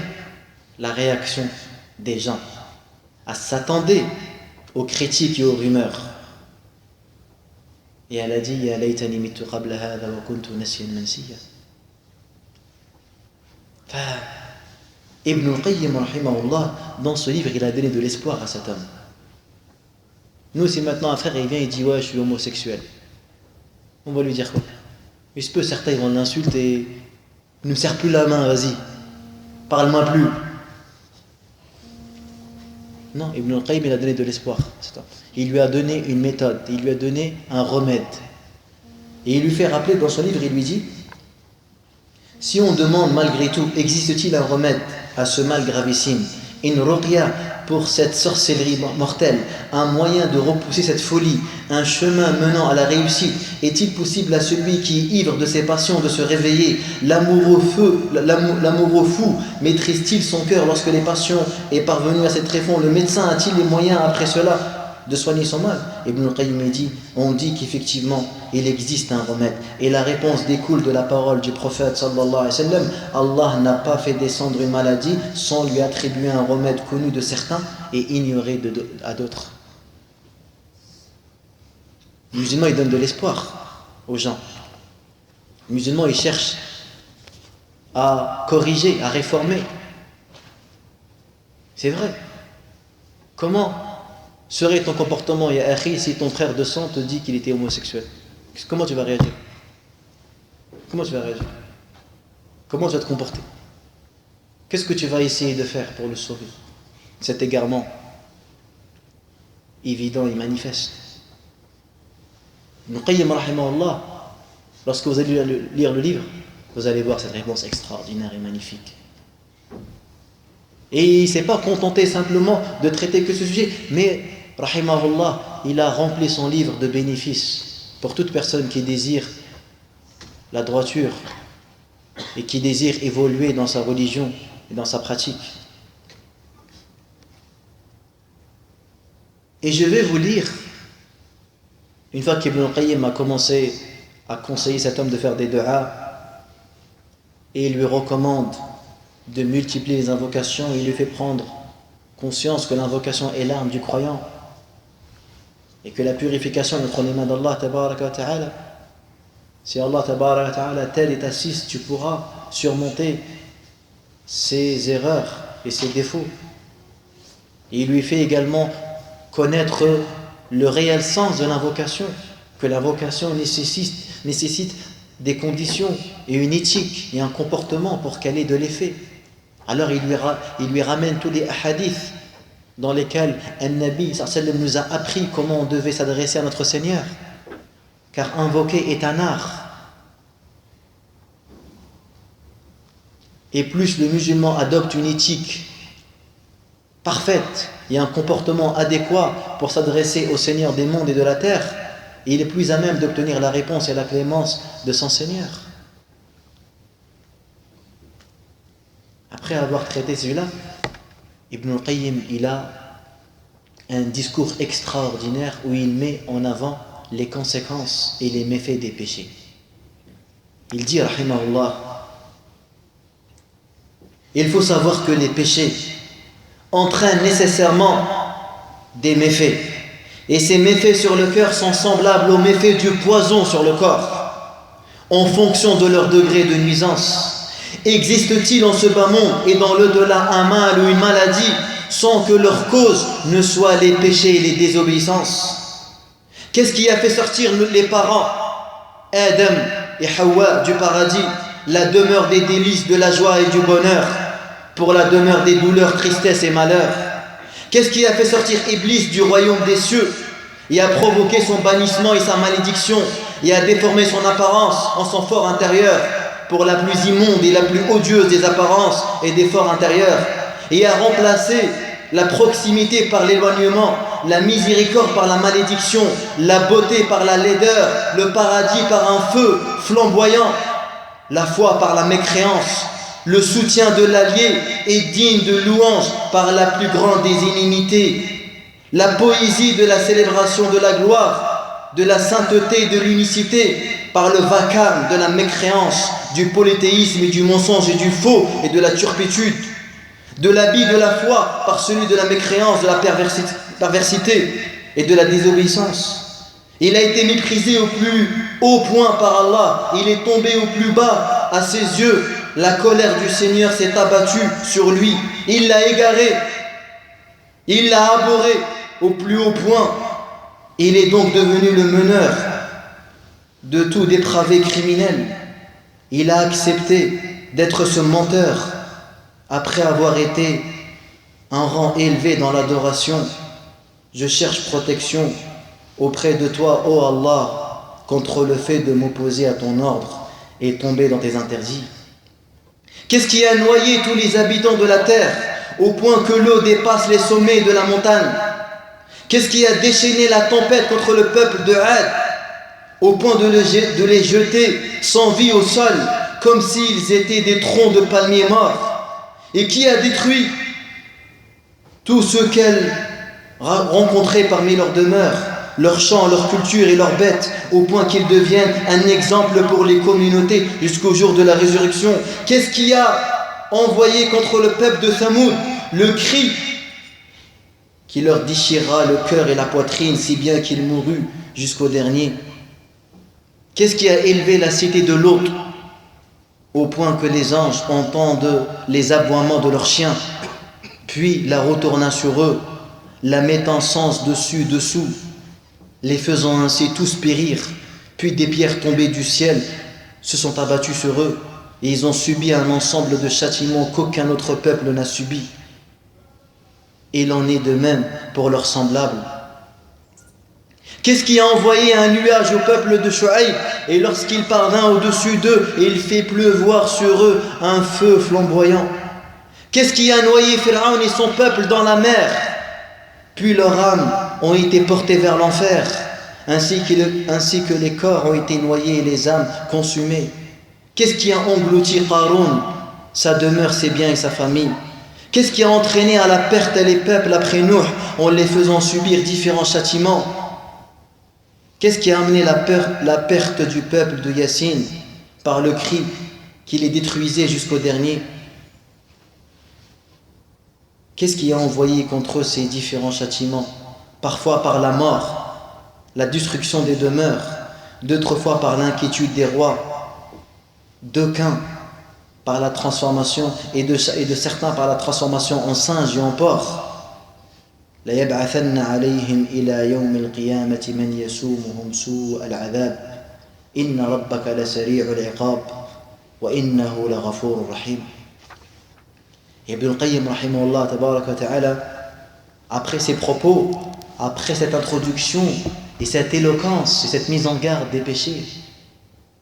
la réaction des gens. Elle s'attendait aux critiques et aux rumeurs. Et elle a dit Ya laytani mittu qabla hadha wa kuntu nasiyan mansiya. Ibn al-Qayyim rahimahullah, dans ce livre, il a donné de l'espoir à cet homme. Nous, si maintenant un frère il vient et dit ouais, je suis homosexuel, on va lui dire quoi? Il se peut, certains ils vont l'insulter, ne me serre plus la main, vas-y, parle-moi plus. Non, Ibn al-Qayyim il a donné de l'espoir. Il lui a donné une méthode, il lui a donné un remède. Et il lui fait rappeler dans son livre, il lui dit si on demande malgré tout, existe-t-il un remède à ce mal gravissime, une ruqya pour cette sorcellerie mortelle, un moyen de repousser cette folie, un chemin menant à la réussite, est-il possible à celui qui est ivre de ses passions de se réveiller? L'amoureux fou maîtrise-t-il son cœur lorsque les passions est parvenu à ses tréfonds? Le médecin a-t-il les moyens après cela de soigner son mal? Ibn al-Qayyim dit, on dit qu'effectivement il existe un remède, et la réponse découle de la parole du prophète sallallahu alayhi wa sallam. Allah n'a pas fait descendre une maladie sans lui attribuer un remède connu de certains et ignoré à d'autres. Le musulman il donne de l'espoir aux gens. Le musulman il cherche à corriger, à réformer. C'est vrai. Comment serait ton comportement, ya akhi, si ton frère de sang te dit qu'il était homosexuel? Comment tu vas réagir? Comment tu vas réagir? Comment tu vas te comporter? Qu'est-ce que tu vas essayer de faire pour le sauver? Cet égarement évident et manifeste. Ibn Qayyim rahimahullah, lorsque vous allez lire le livre, vous allez voir cette réponse extraordinaire et magnifique. Et il ne s'est pas contenté simplement de traiter que ce sujet, mais rahimahullah, il a rempli son livre de bénéfices pour toute personne qui désire la droiture et qui désire évoluer dans sa religion et dans sa pratique. Et je vais vous lire, une fois qu'Ibn al-Qayyim a commencé à conseiller cet homme de faire des du'a, et il lui recommande de multiplier les invocations, et il lui fait prendre conscience que l'invocation est l'arme du croyant, et que la purification est entre les mains d'Allah tabaraka wa ta'ala. Si Allah tabaraka wa ta'ala t'aide et t'assiste, tu pourras surmonter ses erreurs et ses défauts. Et il lui fait également connaître le réel sens de l'invocation, que l'invocation nécessite des conditions et une éthique et un comportement pour qu'elle ait de l'effet. Alors il lui ramène tous les hadiths dans lesquels un-Nabi sallam nous a appris comment on devait s'adresser à notre Seigneur, car invoquer est un art. Et plus le musulman adopte une éthique parfaite et un comportement adéquat pour s'adresser au Seigneur des mondes et de la terre, et il est plus à même d'obtenir la réponse et la clémence de son Seigneur. Après avoir traité celui-là, Ibn al-Qayyim il a un discours extraordinaire où il met en avant les conséquences et les méfaits des péchés. Il dit, rahimahullah, il faut savoir que les péchés entraînent nécessairement des méfaits. Et ces méfaits sur le cœur sont semblables aux méfaits du poison sur le corps, en fonction de leur degré de nuisance. Existe-t-il en ce bas monde et dans l'au-delà un mal ou une maladie sans que leur cause ne soit les péchés et les désobéissances? Qu'est-ce qui a fait sortir les parents, Adam et Hawa, du paradis, la demeure des délices, de la joie et du bonheur, pour la demeure des douleurs, tristesse et malheur? Qu'est-ce qui a fait sortir Iblis du royaume des cieux et a provoqué son bannissement et sa malédiction et a déformé son apparence en son fort intérieur pour la plus immonde et la plus odieuse des apparences et des forts intérieurs, et a remplacé la proximité par l'éloignement la miséricorde par la malédiction, la beauté par la laideur, le paradis par un feu flamboyant, la foi par la mécréance, le soutien de l'allié est digne de louange par la plus grande des inimitiés, la poésie de la célébration de la gloire, de la sainteté et de l'unicité par le vacarme de la mécréance, du polythéisme et du mensonge et du faux et de la turpitude, de l'habit de la foi par celui de la mécréance, de la perversité et de la désobéissance. Il a été méprisé au plus haut point par Allah, il est tombé au plus bas à ses yeux. La colère du Seigneur s'est abattue sur lui, il l'a égaré, il l'a abhorré au plus haut point. Il est donc devenu le meneur de tout dépravé criminel. Il a accepté d'être ce menteur après avoir été un rang élevé dans l'adoration. Je cherche protection auprès de toi, ô Allah, contre le fait de m'opposer à ton ordre et tomber dans tes interdits. Qu'est-ce qui a noyé tous les habitants de la terre au point que l'eau dépasse les sommets de la montagne? Qu'est-ce qui a déchaîné la tempête contre le peuple de Had au point de les jeter sans vie au sol comme s'ils étaient des troncs de palmiers morts? Et qui a détruit tous ceux qu'elles rencontraient parmi leurs demeures, leurs champs, leur culture et leurs bêtes, au point qu'ils deviennent un exemple pour les communautés jusqu'au jour de la résurrection? Qu'est-ce qui a envoyé contre le peuple de Thamoud le cri qui leur déchira le cœur et la poitrine, si bien qu'ils moururent jusqu'au dernier? Qu'est-ce qui a élevé la cité de Lot au point que les anges entendent les aboiements de leurs chiens, puis la retournant sur eux, la mettant sens dessous, les faisant ainsi tous périr, puis des pierres tombées du ciel se sont abattues sur eux, et ils ont subi un ensemble de châtiments qu'aucun autre peuple n'a subi. Et il en est de même pour leurs semblables. Qu'est-ce qui a envoyé un nuage au peuple de Shu'aïb, et lorsqu'il parvint au-dessus d'eux, il fait pleuvoir sur eux un feu flamboyant? Qu'est-ce qui a noyé Pharaon et son peuple dans la mer, puis leurs âmes ont été portées vers l'enfer, ainsi que les corps ont été noyés et les âmes consumées? Qu'est-ce qui a englouti Qarun, sa demeure, ses biens et sa famille? Qu'est-ce qui a entraîné à la perte les peuples après Nuh en les faisant subir différents châtiments? Qu'est-ce qui a amené la perte du peuple de Yassine par le cri qui les détruisait jusqu'au dernier? Qu'est-ce qui a envoyé contre eux ces différents châtiments? Parfois par la mort, la destruction des demeures, d'autres fois par l'inquiétude des rois, d'aucuns par la transformation et de certains par la transformation en singes et en porcs. لَيَبْعَثَنَّ عَلَيْهِمْ إِلَى يَوْمِ الْقِيَامَةِ مَنْ يَسُومُهُمْ سُوءَ الْعَذَابِ إِنَّ رَبَّكَ لَسَرِيعُ الْعِقَابِ وَإِنَّهُ لَغَفُورٌ رَحِيمٌ. Et Ibn al-Qayyim rahimahullah tabaraka wa ta'ala, après ces propos, après cette introduction et cette éloquence et cette mise en garde des péchés,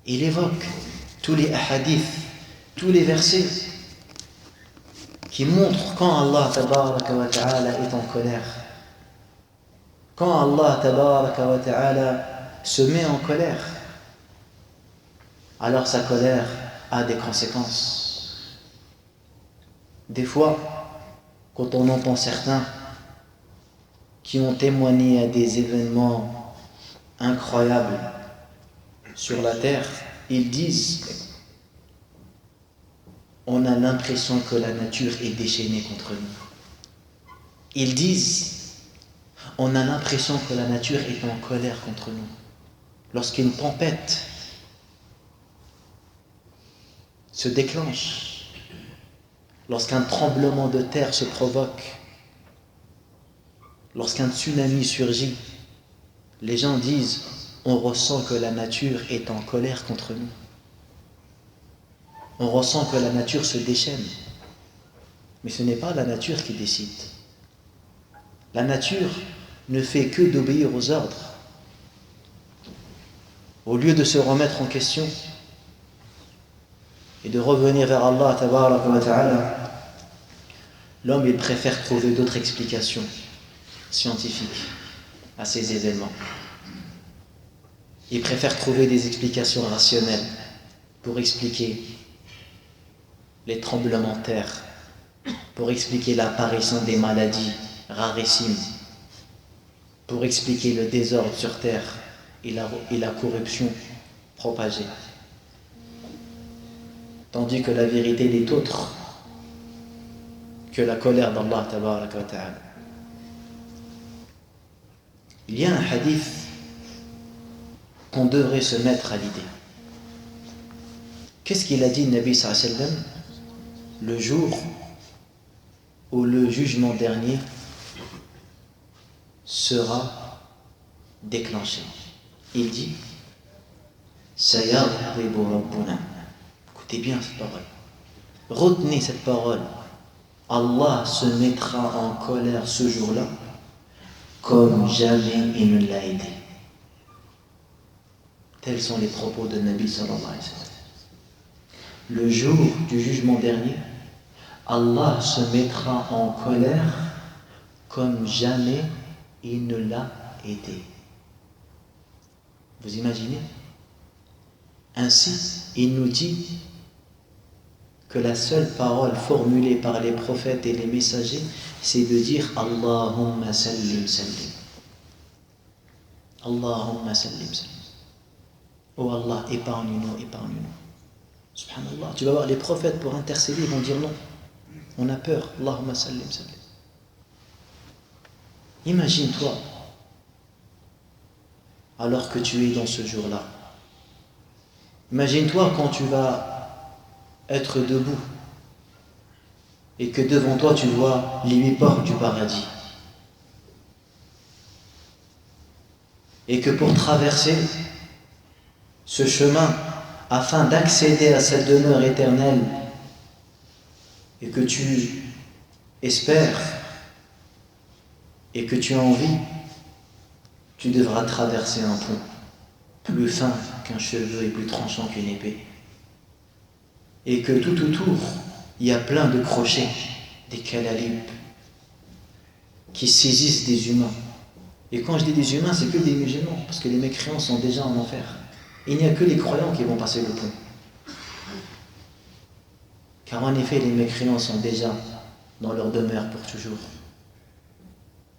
il évoque tous les hadiths, tous les versets qui montrent quand Allah tabaraka wa ta'ala est en colère. Quand Allah tabaraka wa ta'ala se met en colère, alors sa colère a des conséquences. Des fois, quand on entend certains qui ont témoigné à des événements incroyables sur la terre, ils disent: on a l'impression que la nature est déchaînée contre nous. Ils disent: on a l'impression que la nature est en colère contre nous. Lorsqu'une tempête se déclenche, lorsqu'un tremblement de terre se provoque, lorsqu'un tsunami surgit, les gens disent: on ressent que la nature est en colère contre nous. On ressent que la nature se déchaîne. Mais ce n'est pas la nature qui décide. La nature ne fait que d'obéir aux ordres. Au lieu de se remettre en question et de revenir vers Allah tabaraka wa ta'ala, l'homme il préfère trouver d'autres explications. scientifique à ces événements. Ils préfèrent trouver des explications rationnelles pour expliquer les tremblements de terre, pour expliquer l'apparition des maladies rarissimes, pour expliquer le désordre sur terre et la corruption propagée. Tandis que la vérité n'est autre que la colère d'Allah tabaraka wa ta'ala. Il y a un hadith qu'on devrait se mettre à l'idée. Qu'est-ce qu'il a dit, le Nabi sallallahu alayhi wa sallam, le jour où le jugement dernier sera déclenché? Il dit Sayadribu Rabbuna. Écoutez bien cette parole. Retenez cette parole. Allah se mettra en colère ce jour-là comme jamais il ne l'a été. Tels sont les propos de Nabi sallallahu alayhi wa sallam. Le jour du jugement dernier, Allah se mettra en colère comme jamais il ne l'a été. Vous imaginez? Ainsi, il nous dit que la seule parole formulée par les prophètes et les messagers, c'est de dire Allahumma sallim sallim. Allahumma sallim sallim. Oh Allah, épargne-nous, épargne-nous. Subhanallah, tu vas voir les prophètes pour intercéder, ils vont dire non. On a peur. Allahumma sallim sallim. Imagine-toi, alors que tu es dans ce jour-là. Imagine-toi quand tu vas être debout et que devant toi tu vois les 8 portes du paradis. Et que pour traverser ce chemin afin d'accéder à cette demeure éternelle et que tu espères et que tu as envie, tu devras traverser un pont plus fin qu'un cheveu et plus tranchant qu'une épée. Et que tout autour, il y a plein de crochets, des calalibes qui saisissent des humains. Et quand je dis des humains, c'est que des musulmans, parce que les mécréants sont déjà en enfer. Il n'y a que les croyants qui vont passer le pont. Car en effet, les mécréants sont déjà dans leur demeure pour toujours.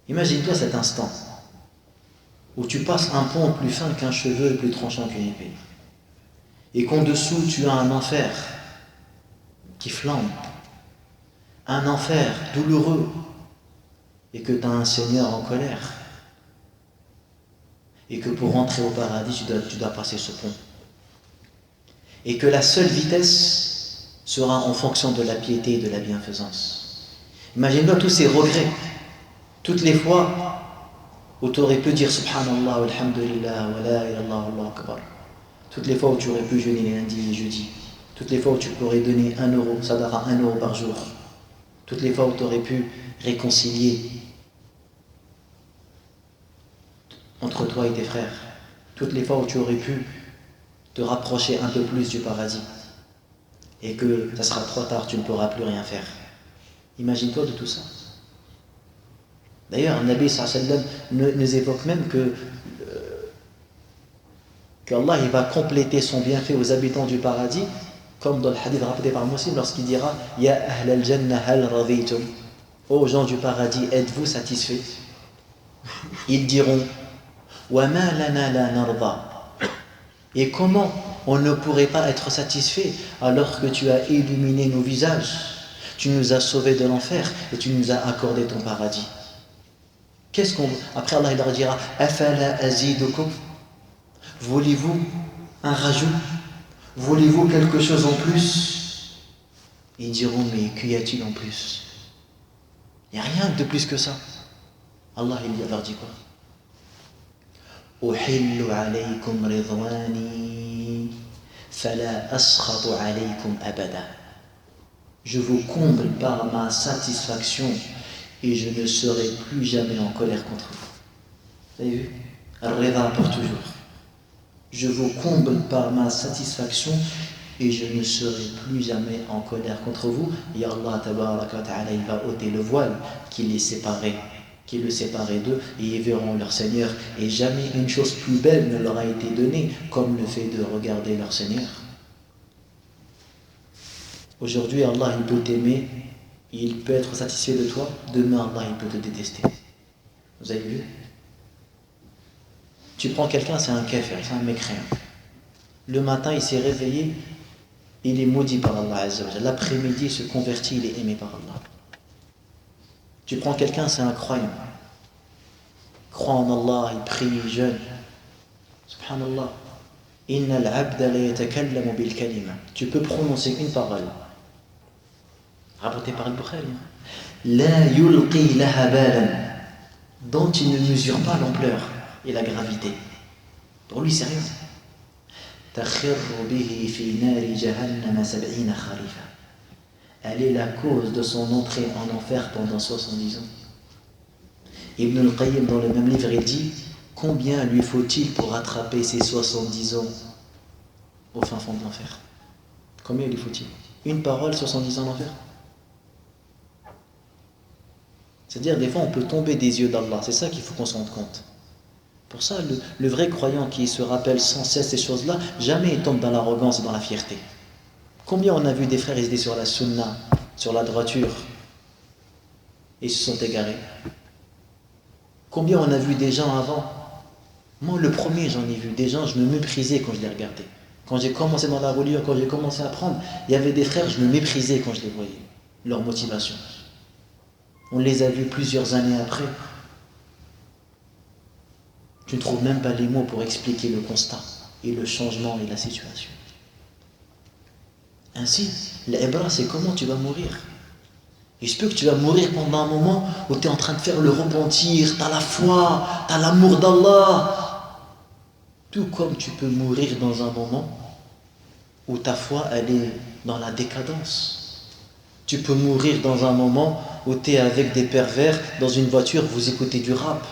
Imagine-toi cet instant où tu passes un pont plus fin qu'un cheveu et plus tranchant qu'une épée. Et qu'en dessous, tu as un enfer qui flambe, un enfer douloureux, et que tu as un Seigneur en colère, et que pour rentrer au paradis, tu dois passer ce pont. Et que la seule vitesse sera en fonction de la piété et de la bienfaisance. Imagine-toi tous ces regrets, toutes les fois où tu aurais pu dire Subhanallah, Alhamdulillah, wa la ilallah, Allahu Akbar. Toutes les fois où tu aurais pu jeûner les lundis et jeudis. Toutes les fois où tu pourrais donner 1 euro, ça donnera 1 euro par jour. Toutes les fois où tu aurais pu réconcilier entre toi et tes frères. Toutes les fois où tu aurais pu te rapprocher un peu plus du paradis. Et que ça sera trop tard, tu ne pourras plus rien faire. Imagine-toi de tout ça. D'ailleurs, le Nabi sallallahu alayhi wa sallam nous évoque même qu'Allah il va compléter son bienfait aux habitants du paradis, comme dans le hadith rapporté par Muslim, lorsqu'il dira Ya ahl al-jannah hal raditum. Ô gens du paradis, êtes-vous satisfaits? Ils diront Wa ma lana la narda. Et comment on ne pourrait pas être satisfait alors que tu as illuminé nos visages, tu nous as sauvés de l'enfer et tu nous as accordé ton paradis? Après Allah il leur dira Afala azidukum. Voulez-vous un rajout? Voulez-vous quelque chose en plus? Ils diront mais qu'y a-t-il en plus? Il n'y a rien de plus que ça. Allah il leur dit quoi? Uhillu alaykum ridwani fala askhatu alaykum abada. Je vous comble par ma satisfaction et je ne serai plus jamais en colère contre vous. Vous avez vu? Al-Rida pour toujours. Je vous comble par ma satisfaction et je ne serai plus jamais en colère contre vous. Et Allah tabaraka wa ta'ala, il va ôter le voile qui les séparait qui le séparaient d'eux, et ils verront leur Seigneur, et jamais une chose plus belle ne leur a été donnée comme le fait de regarder leur Seigneur. Aujourd'hui, Allah il peut t'aimer, il peut être satisfait de toi, demain Allah il peut te détester. Vous avez vu? Tu prends quelqu'un, c'est un kafir, c'est un mécréant. Le matin il s'est réveillé, il est maudit par Allah Azza wa Jalla. L'après-midi il se convertit, il est aimé par Allah. Tu prends quelqu'un, c'est un croyant. Croit en Allah, il prie, il jeûne. Subhanallah. Inna al-abda la yatakallamu bil kalima. Tu peux prononcer une parole. Rapporté par al-Bukhari. La yulqi laha balan. Dont il ne mesure pas l'ampleur et la gravité. Pour lui, c'est rien. Takhirru bihi fi nari jahannama 70 kharifa. Elle est la cause de son entrée en enfer pendant 70 ans. Ibn al-Qayyim, dans le même livre, il dit combien lui faut-il pour attraper ces 70 ans au fin fond de l'enfer? Combien lui faut-il? Une parole, 70 ans d'enfer? C'est-à-dire, des fois, on peut tomber des yeux d'Allah. C'est ça qu'il faut qu'on se rende compte. Pour ça, le vrai croyant qui se rappelle sans cesse ces choses-là, jamais il tombe dans l'arrogance et dans la fierté. Combien on a vu des frères, ils étaient sur la sunna, sur la droiture, et ils se sont égarés. Combien on a vu des gens avant? Moi, le premier, j'en ai vu des gens, je me méprisais quand je les regardais. Quand j'ai commencé dans la religion, quand j'ai commencé à apprendre, il y avait des frères, je me méprisais quand je les voyais. Leur motivation. On les a vus plusieurs années après. Tu ne trouves même pas les mots pour expliquer le constat et le changement et la situation. Ainsi, l'ibra, c'est comment tu vas mourir. Il se peut que tu vas mourir pendant un moment où tu es en train de faire le repentir, tu as la foi, tu as l'amour d'Allah. Tout comme tu peux mourir dans un moment où ta foi, elle est dans la décadence. Tu peux mourir dans un moment où tu es avec des pervers dans une voiture, vous écoutez du rap.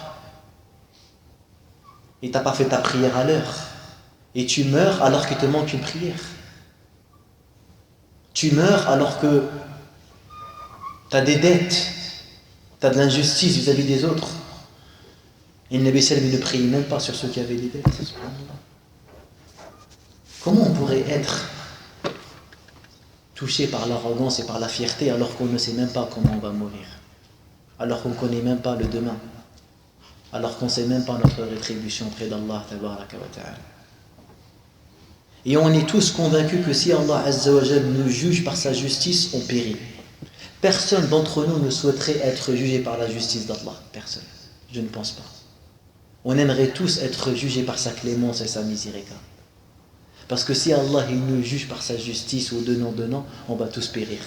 Et tu n'as pas fait ta prière à l'heure. Et tu meurs alors qu'il te manque une prière. Tu meurs alors que tu as des dettes, tu as de l'injustice vis-à-vis des autres. Et le Nabi Sallam ne priait même pas sur ceux qui avaient des dettes. Comment on pourrait être touché par l'arrogance et par la fierté alors qu'on ne sait même pas comment on va mourir, alors qu'on ne connaît même pas le demain, alors qu'on ne sait même pas notre rétribution auprès d'Allah tabaraka wa ta'ala. Et on est tous convaincus que si Allah Azza wa Jal nous juge par sa justice, on périt. Personne d'entre nous ne souhaiterait être jugé par la justice d'Allah. Personne. Je ne pense pas. On aimerait tous être jugés par sa clémence et sa miséricorde. Parce que si Allah il nous juge par sa justice au donnant, on va tous périr.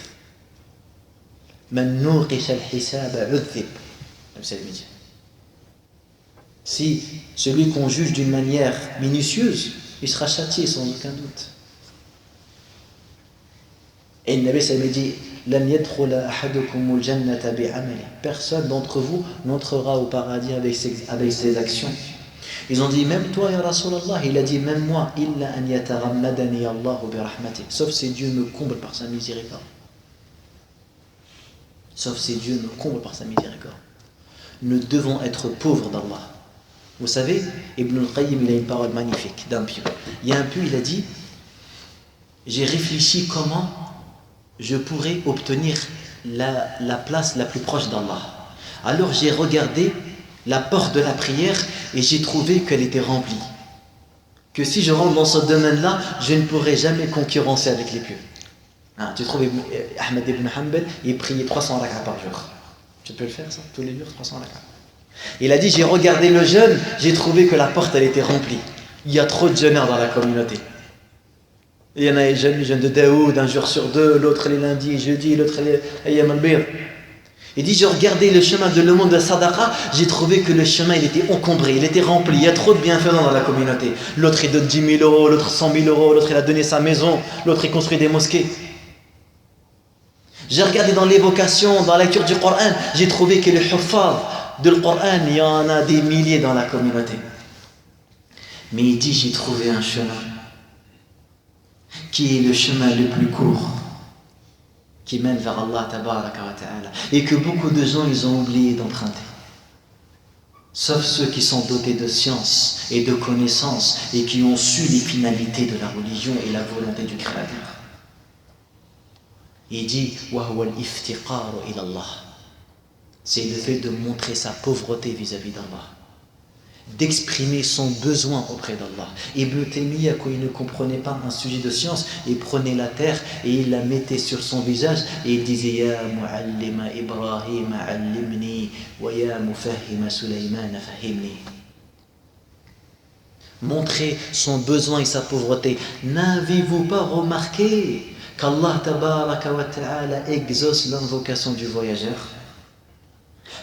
Si celui qu'on juge d'une manière minutieuse, il sera châtié sans aucun doute. Et le Nabi Sallam dit personne d'entre vous n'entrera au paradis avec ses actions. Ils ont dit même toi ya Rasulallah, il a dit même moi illa an yatarammadani Allahu bi rahmati, sauf si Dieu me comble par sa miséricorde. Sauf si Dieu me comble par sa miséricorde. Nous devons être pauvres d'Allah. Vous savez, Ibn al-Qayyim il a une parole magnifique d'un pieu. Il y a un pieu, il a dit j'ai réfléchi comment je pourrais obtenir la place la plus proche d'Allah. Alors j'ai regardé la porte de la prière et j'ai trouvé qu'elle était remplie. Que si je rentre dans ce domaine-là, je ne pourrai jamais concurrencer avec les pieux. Tu trouves Ahmed ibn Hanbal, il priait 300 rak'ah par jour. Tu peux le faire ça, tous les jours, 300 rak'ah. Il a dit, j'ai regardé le jeûne, j'ai trouvé que la porte elle était remplie. Il y a trop de jeûneurs dans la communauté. Il y en a les jeunes de Daoud, un jour sur deux, l'autre les lundis et jeudis, l'autre les Ayyam al-Bir. Il dit, j'ai regardé le chemin de le monde de Sadaqa, j'ai trouvé que le chemin il était encombré, il était rempli, il y a trop de bienfaisants dans la communauté. L'autre il donne 10 000 euros, l'autre 100 000 euros, l'autre il a donné sa maison, l'autre il construit des mosquées. J'ai regardé dans l'évocation, dans la lecture du Coran, j'ai trouvé que les huffaz de le Coran, il y en a des milliers dans la communauté. Mais il dit, j'ai trouvé un chemin qui est le chemin le plus court, qui mène vers Allah tabaraka wa ta'ala, et que beaucoup de gens ils ont oublié d'emprunter. sauf ceux qui sont dotés de science et de connaissances et qui ont su les finalités de la religion et la volonté du Créateur. Il dit وَهُوَ الْإِفْتِقَارُ إِلَى اللَّهِ. C'est le fait de montrer sa pauvreté vis-à-vis d'Allah, d'exprimer son besoin auprès d'Allah. Ibn Taymiyyah, quand il ne comprenait pas un sujet de science, il prenait la terre et il la mettait sur son visage et il disait Ya mu'allima Ibrahim allimni wa ya mufahhima Sulayman fahimni. Montrer son besoin et sa pauvreté. N'avez-vous pas remarqué qu'Allah tabaraka wa ta'ala exauce l'invocation du voyageur?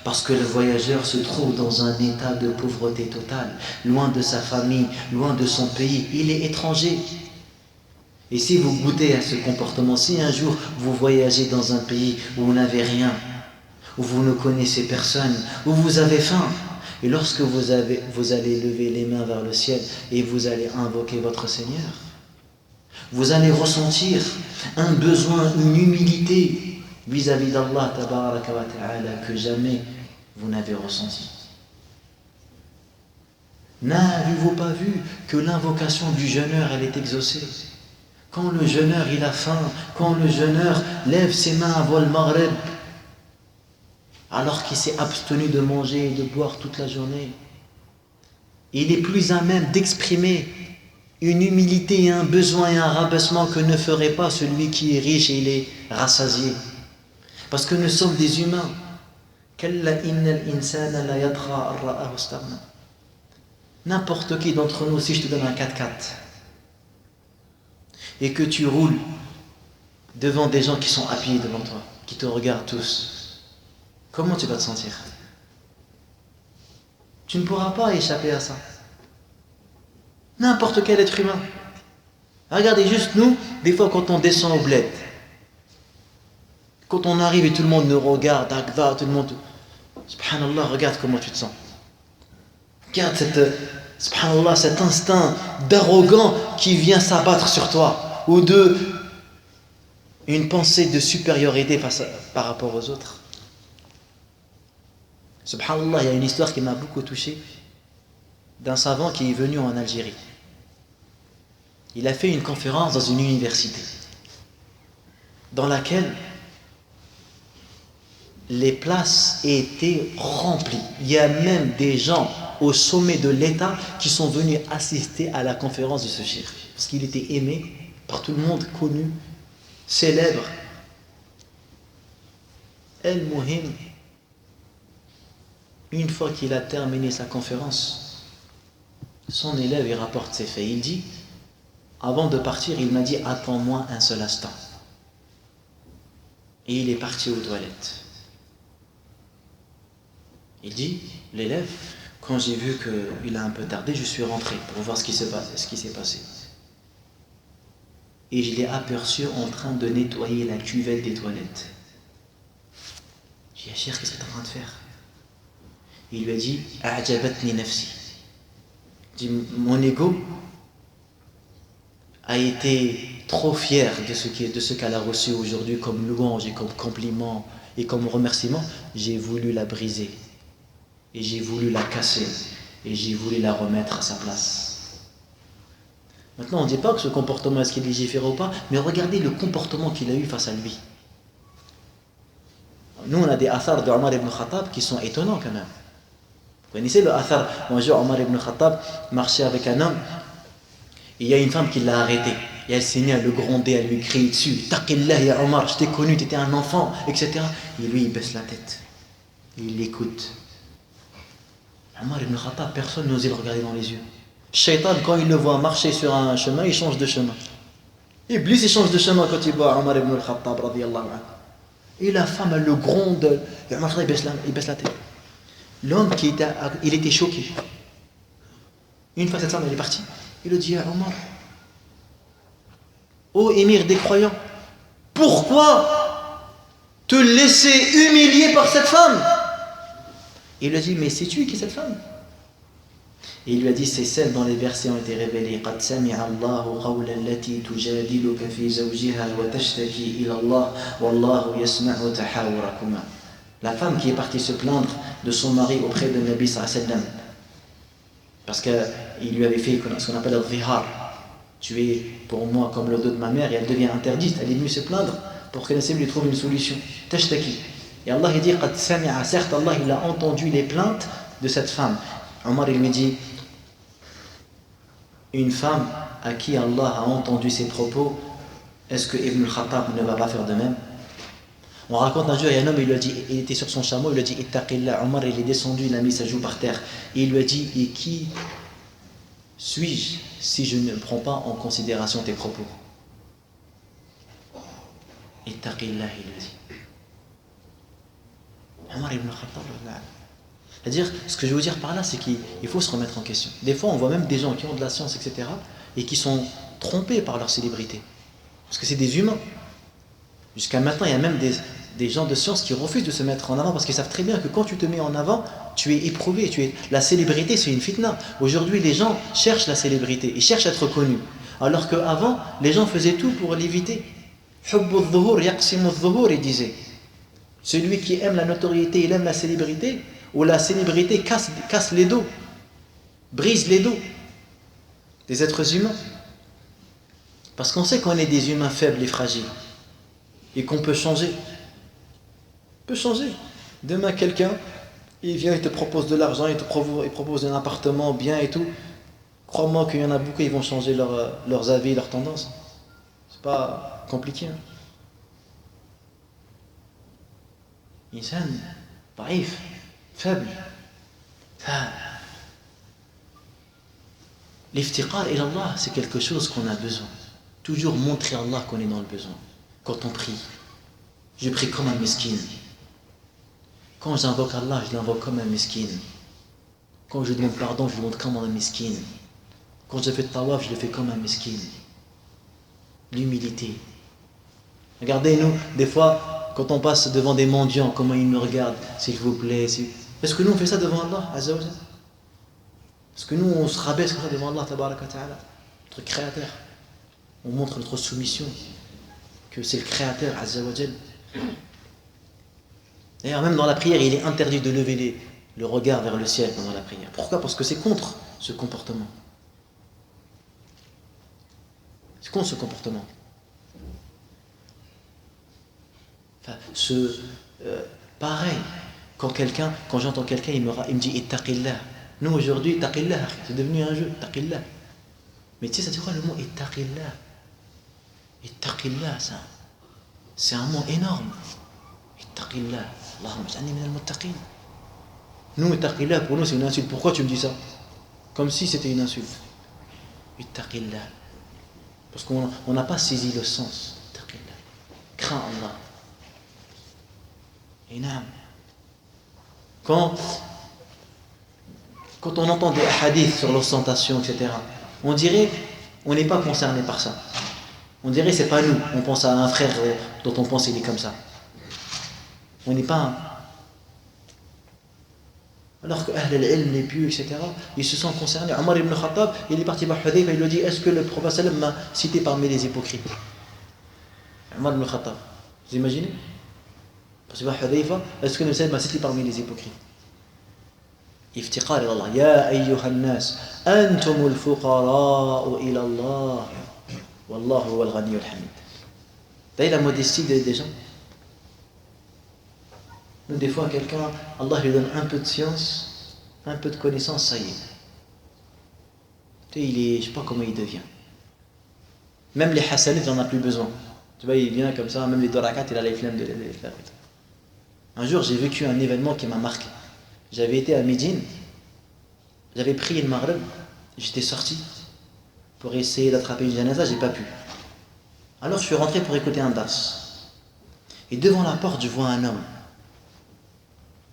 Parce que le voyageur se trouve dans un état de pauvreté totale, loin de sa famille, loin de son pays, il est étranger. Et si vous goûtez à ce comportement, si un jour vous voyagez dans un pays où vous n'avez rien, où vous ne connaissez personne, où vous avez faim, et lorsque vous allez lever les mains vers le ciel et vous allez invoquer votre Seigneur, vous allez ressentir un besoin, une humilité vis-à-vis d'Allah tabaraka wa ta'ala que jamais vous n'avez ressenti. N'avez-vous pas vu que l'invocation du jeûneur, elle est exaucée? Quand le jeûneur il a faim, quand le jeûneur lève ses mains avant le maghrib, alors qu'il s'est abstenu de manger et de boire toute la journée, il est plus à même d'exprimer une humilité et un besoin et un rabaissement que ne ferait pas celui qui est riche et il est rassasié. Parce que nous sommes des humains. N'importe qui d'entre nous, si je te donne un 4x4 et que tu roules devant des gens qui sont appuyés devant toi, qui te regardent tous, comment tu vas te sentir? Tu ne pourras pas échapper à ça. N'importe quel être humain. Regardez juste nous, des fois quand on descend au bled, quand on arrive et tout le monde nous regarde, tout le monde, subhanallah, regarde comment tu te sens. Regarde subhanallah, cet instinct d'arrogant qui vient s'abattre sur toi, ou de une pensée de supériorité par rapport aux autres. Subhanallah, il y a une histoire qui m'a beaucoup touché d'un savant qui est venu en Algérie. Il a fait une conférence dans une université dans laquelle les places étaient remplies. Il y a même des gens au sommet de l'État qui sont venus assister à la conférence de ce cheikh parce qu'il était aimé par tout le monde, connu, célèbre. El-Muhim, une fois qu'il a terminé sa conférence, son élève il rapporte ses faits. Il dit, avant de partir, il m'a dit attends-moi un seul instant. Et il est parti aux toilettes. Il dit, l'élève, quand j'ai vu qu'il a un peu tardé, je suis rentré pour voir ce qui s'est passé. Et je l'ai aperçu en train de nettoyer la cuvette des toilettes. J'ai dit, Cheikh, qu'est-ce que tu es en train de faire? Il lui a dit, A'jabatni nafsi. Il dit, mon ego a été trop fier de ce qu'elle a reçu aujourd'hui comme louange et comme compliment et comme remerciement. J'ai voulu la briser. Et j'ai voulu la casser et j'ai voulu la remettre à sa place. Maintenant, on ne dit pas que ce comportement est-ce qu'il est légiféré ou pas, mais regardez le comportement qu'il a eu face à lui. Nous, on a des athars de Omar ibn Khattab qui sont étonnants quand même. Vous connaissez le athar? Un jour, Omar ibn Khattab marchait avec un homme et il y a une femme qui l'a arrêté. Et elle s'est mise à le gronder, à lui crier dessus. Taqillah ya Omar, je t'ai connu, tu étais un enfant, etc. Et lui, il baisse la tête. Et il l'écoute. Omar ibn Khattab, personne n'osait le regarder dans les yeux. Shaitan, quand il le voit marcher sur un chemin, il change de chemin. Iblis, il change de chemin quand il voit Omar ibn Khattab, radiyallahu anhu. Et la femme, elle le gronde. Et Omar il baisse la tête. L'homme, il était choqué. Une fois cette femme, elle est partie. Il lui dit à Omar, ô émir des croyants, pourquoi te laisser humilier par cette femme? Il lui a dit, mais sais-tu qui est cette femme? Et il lui a dit, c'est celle dont les versets ont été révélés. قَدْ سَمِعَ اللَّهُ قَوْلَ الَّتِي تُجَادِلُكَ فِي زَوْجِهَا وَتَشْتَكِي إِلَى اللَّهِ وَاللَّهُ يَسْمَعُ تَحَاوُرَكُمَا. La femme qui est partie se plaindre de son mari auprès de Nabi sallallahu alayhi wa sallam, parce qu'il lui avait fait ce qu'on appelle le dhihar. Tu es pour moi comme le dos de ma mère, et elle devient interdite. Elle est venue se plaindre pour que Nabi lui trouve une solution. Tashtaki. Et Allah il dit qad sami'a, certes Allah il a entendu les plaintes de cette femme. Omar il lui dit, une femme à qui Allah a entendu ses propos, est-ce que Ibn al-Khattab ne va pas faire de même? On raconte un jour, il y a un homme, il lui a dit, il était sur son chameau, il lui a dit ittaqillah. Omar il est descendu, il a mis sa joue par terre et il lui a dit, et qui suis-je si je ne prends pas en considération tes propos? Ittaqillah, il lui a dit. Omar ibn al-Khattab. C'est-à-dire, ce que je veux dire par là, c'est qu'il faut se remettre en question. Des fois, on voit même des gens qui ont de la science, etc., et qui sont trompés par leur célébrité. Parce que c'est des humains. Jusqu'à maintenant, il y a même des gens de science qui refusent de se mettre en avant parce qu'ils savent très bien que quand tu te mets en avant, tu es éprouvé. La célébrité, c'est une fitna. Aujourd'hui, les gens cherchent la célébrité, ils cherchent à être connus. Alors qu'avant, les gens faisaient tout pour l'éviter. Hubbu dhuhur yaqsimu dhuhur, il disait. Celui qui aime la notoriété, il aime la célébrité, ou la célébrité casse les dos, brise les dos des êtres humains. Parce qu'on sait qu'on est des humains faibles et fragiles. Et qu'on peut changer. On peut changer. Demain, quelqu'un, il vient, il te propose de l'argent, il propose un appartement bien et tout. Crois-moi qu'il y en a beaucoup, ils vont changer leurs avis, leurs tendances. C'est pas compliqué. Insan, daïf, faible. L'iftiqar ila Allah, c'est quelque chose qu'on a besoin. Toujours montrer à Allah qu'on est dans le besoin. Quand on prie, je prie comme un miskin. Quand j'invoque Allah, je l'invoque comme un miskin. Quand je demande pardon, je le demande comme un miskin. Quand je fais le tawaf, je le fais comme un miskin. L'humilité. Regardez-nous, des fois, quand on passe devant des mendiants, comment ils nous regardent, s'il vous plaît. Est-ce que nous on fait ça devant Allah, Azza wa Jalla? Est-ce que nous on se rabaisse comme ça devant Allah, Tabaraka wa Ta'ala, notre créateur? On montre notre soumission, que c'est le créateur, Azza wa Jalla. D'ailleurs, même dans la prière, il est interdit de lever le regard vers le ciel pendant la prière. Pourquoi? Parce que c'est contre ce comportement. C'est contre ce comportement. Enfin, pareil, quand j'entends quelqu'un, il me dit ittaqillah. Nous aujourd'hui, ittaqillah, c'est devenu un jeu, ittaqillah. Mais tu sais, ça dit quoi le mot ittaqillah? Ittaqillah, ça, c'est un mot énorme. Ittaqillah, Allahumma ij'alni min al-muttaqin. Nous, ittaqillah, pour nous, c'est une insulte. Pourquoi tu me dis ça? Comme si c'était une insulte. Ittaqillah. Parce qu'on n'a pas saisi le sens. Ittaqillah. Crains Allah. Et non. Quand on entend des hadiths sur l'ostentation, etc., on dirait on n'est pas concerné par ça. On dirait c'est pas nous. On pense à un frère dont on pense il est comme ça. On n'est pas alors que Ahl al-Ilm, les pieux, etc., ils se sont concernés. Omar ibn Khattab, il est parti voir Hudayfa, il lui dit, est-ce que le prophète sallam m'a cité parmi les hypocrites? Omar ibn Khattab, vous imaginez? Parce que Hudayfa, est-ce que le prophète m'a cité parmi les hypocrites? Iftiqar ila Allah. Ya ayyuhan nas, antumul fuqara'u ila Allah. Wallahu huwal ghaniyyul hamid. Vous voyez la modestie des gens? Nous, des fois, quelqu'un, Allah lui donne un peu de science, un peu de connaissance, ça y est. Tu sais, je ne sais pas comment il devient. Même les hasanat, il n'en a plus besoin. Tu vois, il vient comme ça, même les dorakat, il a les flammes de les faire. Un jour, j'ai vécu un événement qui m'a marqué. J'avais été à Médine, j'avais prié le Maghreb, j'étais sorti pour essayer d'attraper une janaza, j'ai pas pu. Alors je suis rentré pour écouter un dars. Et devant la porte, je vois un homme.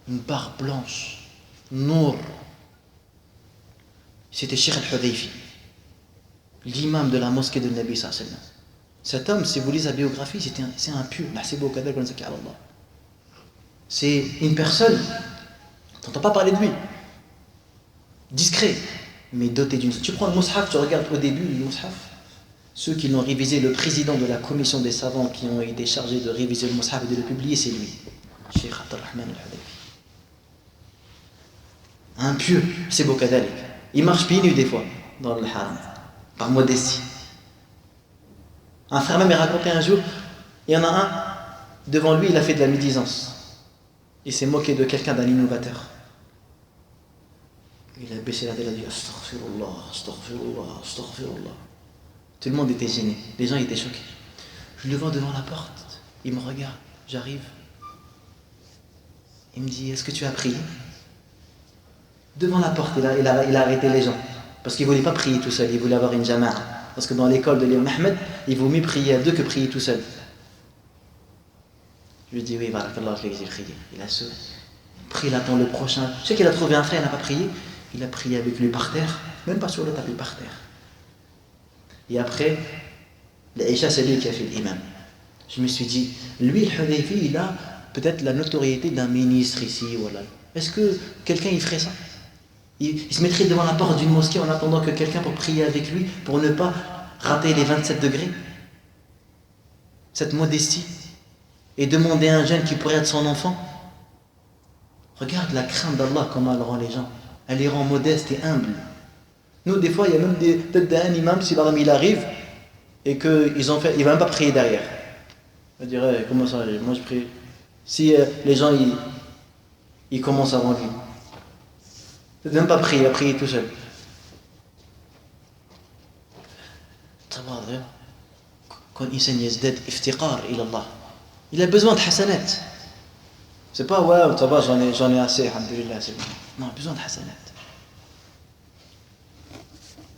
Une barbe blanche, nour. C'était Cheikh al-Hudayfi, l'imam de la mosquée de Nabi sallallahu alayhi wa sallam. Cet homme, si vous lisez sa biographie, c'est un pieux. C'est une personne, tu n'entends pas parler de lui, discret, mais doté d'une... Tu prends le mushaf, tu regardes au début le mushaf, ceux qui l'ont révisé, le président de la commission des savants qui ont été chargés de réviser le mushaf et de le publier, c'est lui. Cheikh Abdurrahman al-Hudayfi. Un pieux, c'est beau kadalik. Il marche pieds nus des fois dans le haram, par modestie. Un frère même m'a raconté un jour, il y en a un, devant lui, il a fait de la médisance. Il s'est moqué de quelqu'un, d'un innovateur. Il a baissé la tête, il a dit Astaghfirullah, Astaghfirullah, Astaghfirullah. Tout le monde était gêné, les gens étaient choqués. Je le vois devant la porte, il me regarde, j'arrive. Il me dit, est-ce que tu as prié? Devant la porte, il a arrêté les gens. Parce qu'il ne voulait pas prier tout seul, il voulait avoir une jama'a. Parce que dans l'école de l'imam Ahmed, il vaut mieux prier à deux que prier tout seul. Je lui ai dit, oui, barakallah, j'ai prié. Il a pris, il attend le prochain. Je sais qu'il a trouvé un frère, il n'a pas prié. Il a prié avec lui par terre, même pas sur le tapis, par terre. Et après, l'Aïcha, c'est lui qui a fait l'imam. Je me suis dit, lui, le Hudayfi, il a peut-être la notoriété d'un ministre ici. Voilà. Est-ce que quelqu'un il ferait ça? Il se mettrait devant la porte d'une mosquée en attendant que quelqu'un pour prier avec lui, pour ne pas rater les 27 degrés? Cette modestie. Et demander à un jeune qui pourrait être son enfant. Regarde la crainte d'Allah, comment elle rend les gens. Elle les rend modestes et humbles. Nous, des fois, il y a même peut-être d'un imam, si par exemple il arrive, et qu'il ne va même pas prier derrière. On dirait, comment ça, moi je prie. Si les gens, ils commencent avant lui. Il ne va même pas prier, il va prier tout seul. Quand il saigne yazdad iftiqar ila Allah. Il a besoin de hasanat. C'est pas, ouais, ça va, j'en ai assez, alhamdulillah, c'est bon. Non, il a besoin de hasanat.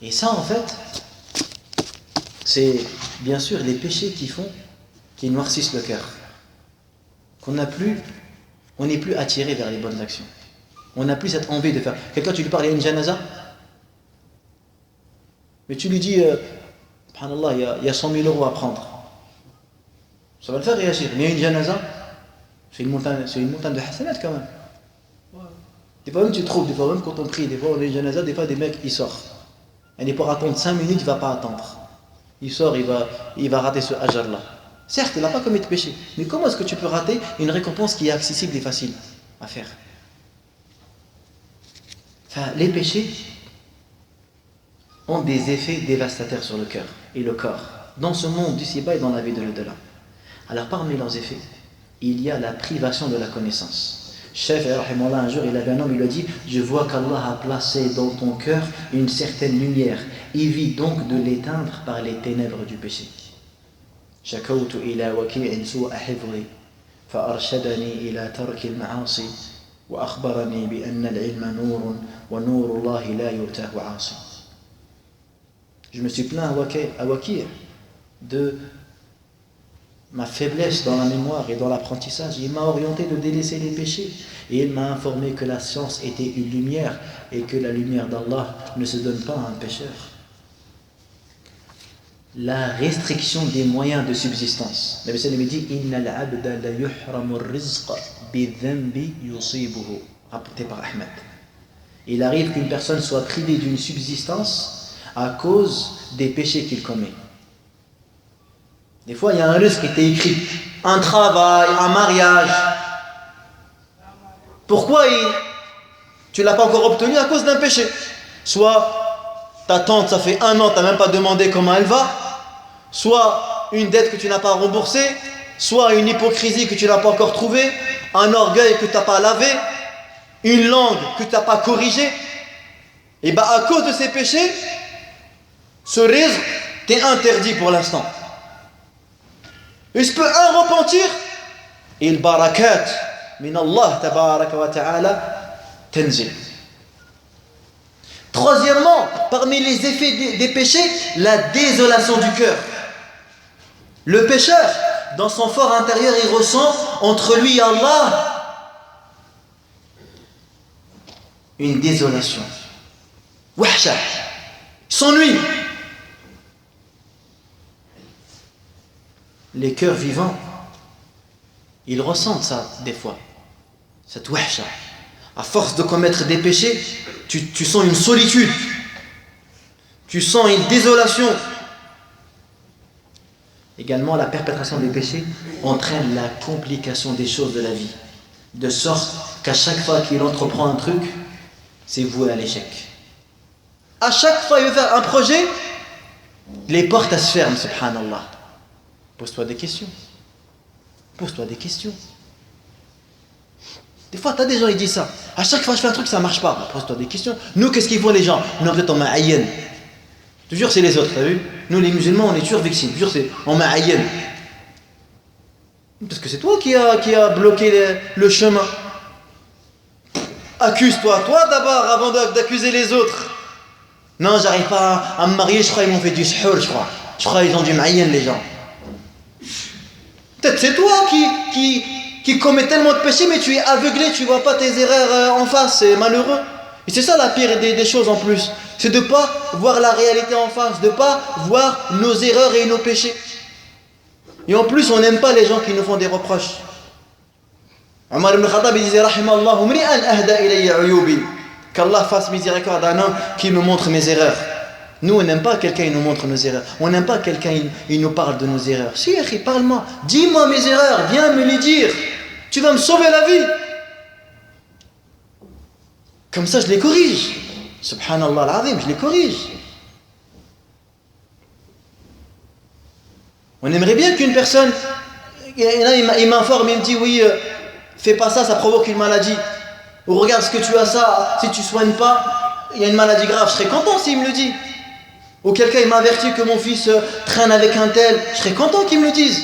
Et ça, en fait, c'est bien sûr les péchés qui noircissent le cœur. On n'est plus attiré vers les bonnes actions. On n'a plus cette envie de faire. Quelqu'un, tu lui parles, il y a une janaza, mais tu lui dis, subhanallah, il y a 100 000 € à prendre. Ça va le faire réagir. Mais il y a une janaza, c'est une montagne de hasanat quand même. Des fois même tu trouves, des fois même quand on prie, des fois on a une janaza, des fois des mecs ils sortent. Et pour attendre 5 minutes, il ne va pas attendre. Il sort, il va rater ce hajar-là. Certes, il n'a pas commis de péché, mais comment est-ce que tu peux rater une récompense qui est accessible et facile à faire? Enfin, les péchés ont des effets dévastateurs sur le cœur et le corps, dans ce monde d'ici-bas et dans la vie de l'au-delà. Alors parmi leurs effets, il y a la privation de la connaissance. Chef, un jour, il avait un homme, il lui a dit, je vois qu'Allah a placé dans ton cœur une certaine lumière. Évite donc de l'éteindre par les ténèbres du péché. شكوت إلى وكيع سوء حفظي فأرشدني إلى ترك المعاصي وأخبرني بأن العلم نور ونور الله لا يؤتاه عاصي. Je me suis plaint à Waki' de ma faiblesse dans la mémoire et dans l'apprentissage. Il m'a orienté de délaisser les péchés et il m'a informé que la science était une lumière et que la lumière d'Allah ne se donne pas à un pécheur. La restriction des moyens de subsistance. Nabi sallam dit Innal abda la yuhramu rizqa bi dhanbi yusibuhu, rapporté par Ahmed. Il arrive qu'une personne soit privée d'une subsistance à cause des péchés qu'il commet. Des fois, il y a un risque qui était écrit, un travail, un mariage. Pourquoi tu ne l'as pas encore obtenu? À cause d'un péché. Soit ta tante, ça fait 1 an, tu n'as même pas demandé comment elle va. Soit une dette que tu n'as pas remboursée. Soit une hypocrisie que tu n'as pas encore trouvée. Un orgueil que tu n'as pas lavé. Une langue que tu n'as pas corrigée. Et bien à cause de ces péchés, ce rizq t'est interdit pour l'instant. Il se peut un repentir et le barakat min Allah tabaraka wa ta'ala tenzil. Troisièmement, parmi les effets des péchés, la désolation du cœur. Le pécheur, dans son fort intérieur, il ressent entre lui et Allah une désolation. Wahsha, il s'ennuie. Les cœurs vivants, ils ressentent ça des fois, cette wahsha. À force de commettre des péchés, tu sens une solitude, tu sens une désolation. Également, la perpétration des péchés entraîne la complication des choses de la vie. de sorte qu'à chaque fois qu'il entreprend un truc, c'est voué à l'échec. À chaque fois qu'il veut faire un projet, les portes elles se ferment, subhanallah. Pose-toi des questions. Pose-toi des questions. Des fois, tu as des gens qui disent ça. À chaque fois que je fais un truc, ça ne marche pas. Pose-toi des questions. Nous, qu'est-ce qu'ils font les gens? Nous, peut-être on ma'ayyen. Toujours, c'est les autres, t'as vu? Nous, les musulmans, on est toujours victimes. Toujours, c'est on ma'ayyen. Parce que c'est toi qui a bloqué le chemin. Accuse-toi, toi d'abord, avant d'accuser les autres. Non, j'arrive pas à me marier, je crois qu'ils m'ont fait du suhour, je crois. Je crois qu'ils ont du ma'ayyen, les gens. Peut-être c'est toi qui commets tellement de péchés, mais tu es aveuglé, tu vois pas tes erreurs en face, c'est malheureux. Et c'est ça la pire des choses en plus. C'est de ne pas voir la réalité en face, de ne pas voir nos erreurs et nos péchés. Et en plus, on n'aime pas les gens qui nous font des reproches. Omar ibn Khattab disait Rahimallahu mri'an ahda ilayya uyubi. Qu'Allah fasse miséricorde à un homme qui me montre mes erreurs. Nous, on n'aime pas quelqu'un qui nous montre nos erreurs. On n'aime pas quelqu'un qui nous parle de nos erreurs. Si, akhi, parle-moi. Dis-moi mes erreurs. Viens me les dire. Tu vas me sauver la vie. Comme ça, je les corrige. Subhanallah al-azim, je les corrige. On aimerait bien qu'une personne, il m'informe, il me dit oui, fais pas ça, ça provoque une maladie. Ou regarde ce que tu as ça, si tu soignes pas, il y a une maladie grave. Je serais content s'il me le dit. Ou quelqu'un il m'avertit que mon fils traîne avec un tel, je serais content qu'il me le dise.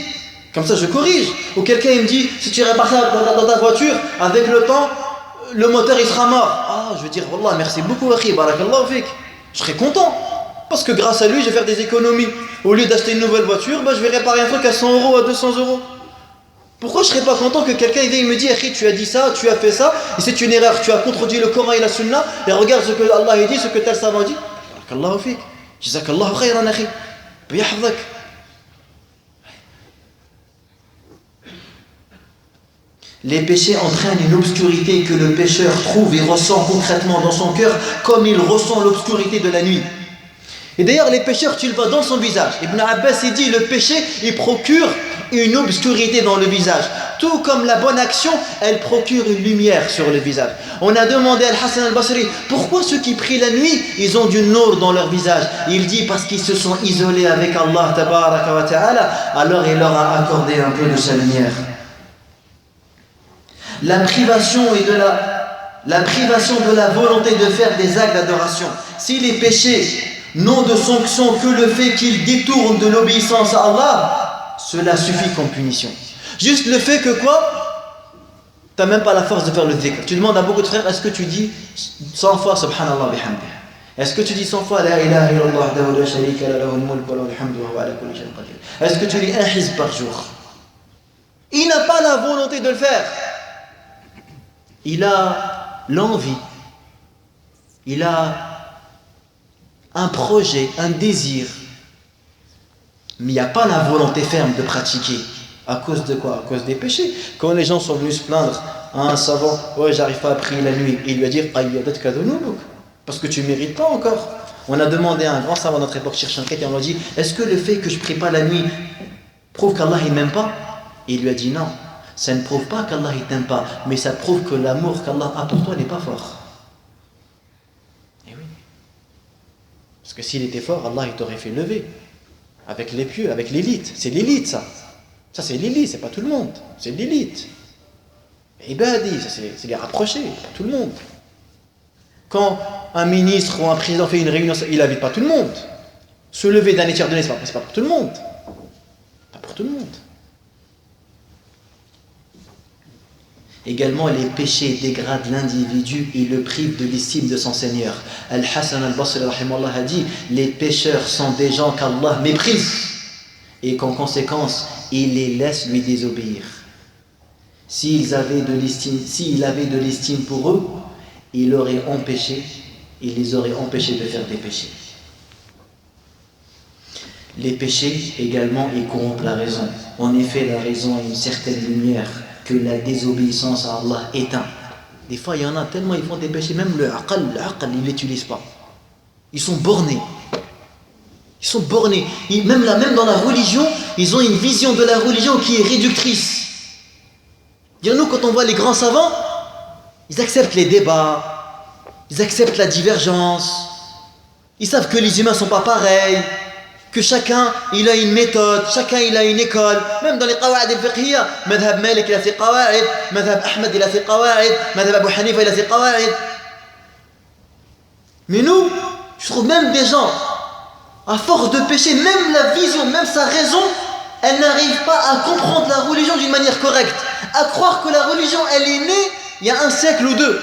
Comme ça je corrige. Ou quelqu'un il me dit, si tu répares ça dans ta voiture, avec le temps, le moteur il sera mort. Ah, je veux dire, Wallah, merci beaucoup, akhi, barakallahu fik. Je serais content. Parce que grâce à lui, je vais faire des économies. Au lieu d'acheter une nouvelle voiture, je vais réparer un truc à 100 euros, à 200 euros. Pourquoi je ne serais pas content que quelqu'un vienne et me dise, akhi, tu as dit ça, tu as fait ça, et c'est une erreur, tu as contredit le Coran et la Sunna, et regarde ce que Allah a dit, ce que tel savant dit. Barakallahu fik. Jazakallahu khayran, akhi. Biyahdak. Les péchés entraînent une obscurité que le pécheur trouve et ressent concrètement dans son cœur comme il ressent l'obscurité de la nuit. Et d'ailleurs, les pécheurs, tu le vois dans son visage. Ibn Abbas, il dit, le péché, il procure une obscurité dans le visage. Tout comme la bonne action, elle procure une lumière sur le visage. On a demandé à Al-Hassan al-Basri, pourquoi ceux qui prient la nuit, ils ont du nour dans leur visage? Il dit, parce qu'ils se sont isolés avec Allah, tabaraka wa ta'ala, alors il leur a accordé un peu de sa lumière. La privation de la volonté de faire des actes d'adoration. Si les péchés n'ont de sanction que le fait qu'ils détournent de l'obéissance à Allah, cela suffit comme punition. Juste le fait que quoi? Tu n'as même pas la force de faire le dhikr. Tu demandes à beaucoup de frères, est-ce que tu dis 100 fois subhanallah bihamdih? Est-ce que tu dis 100 fois la ilaha illallah wahdahu la sharika lahu lahul mulku wa lahul hamdu wa huwa ala kulli shay'in qadir? Est-ce que tu lis un hizb par jour? Il n'a pas la volonté de le faire. Il a l'envie, il a un projet, un désir, mais il n'y a pas la volonté ferme de pratiquer. À cause de quoi? À cause des péchés. Quand les gens sont venus se plaindre à un savant, ouais, j'arrive pas à prier la nuit, il lui a dit parce que tu ne mérites pas encore. On a demandé à un grand savant de notre époque, Cheikh Shanket, et on lui a dit, est-ce que le fait que je prie pas la nuit prouve qu'Allah il m'aime pas? Et il lui a dit non. Ça ne prouve pas qu'Allah ne t'aime pas, mais ça prouve que l'amour qu'Allah a pour toi n'est pas fort. Et oui. Parce que s'il était fort, Allah il t'aurait fait lever. Avec les pieux, avec l'élite. C'est l'élite ça. Ça c'est l'élite, c'est pas tout le monde. C'est l'élite. Ibadi, ça c'est les rapprochés, pas tout le monde. Quand un ministre ou un président fait une réunion, il n'invite pas tout le monde. Se lever d'un tiers donné, c'est pas pour tout le monde. Pas pour tout le monde. Également, les péchés dégradent l'individu et le privent de l'estime de son Seigneur. Al-Hassan al-Basri rahimallah a dit, les pécheurs sont des gens qu'Allah méprise et qu'en conséquence, il les laisse lui désobéir. S'il avait de l'estime pour eux, il les aurait empêchés de faire des péchés. Les péchés également, ils corrompent la raison. En effet, la raison a une certaine lumière que la désobéissance à Allah éteint. Des fois, il y en a tellement, ils font des péchés, même le aqal, ils ne l'utilisent pas. Ils sont bornés. Ils sont bornés. Même dans la religion, ils ont une vision de la religion qui est réductrice. Dire-nous, quand on voit les grands savants, ils acceptent les débats, ils acceptent la divergence, ils savent que les humains ne sont pas pareils, que chacun il a une méthode, chacun il a une école, même dans les qawa'id al-fiqhiyya, madhab Malik il a ses qawa'id, madhab Ahmed il a ses qawa'id, madhab Abu Hanifa il a ses qawa'id. Mais nous, je trouve même des gens, à force de pécher, même la vision, même sa raison, elle n'arrive pas à comprendre la religion d'une manière correcte, à croire que la religion elle est née il y a un siècle ou deux.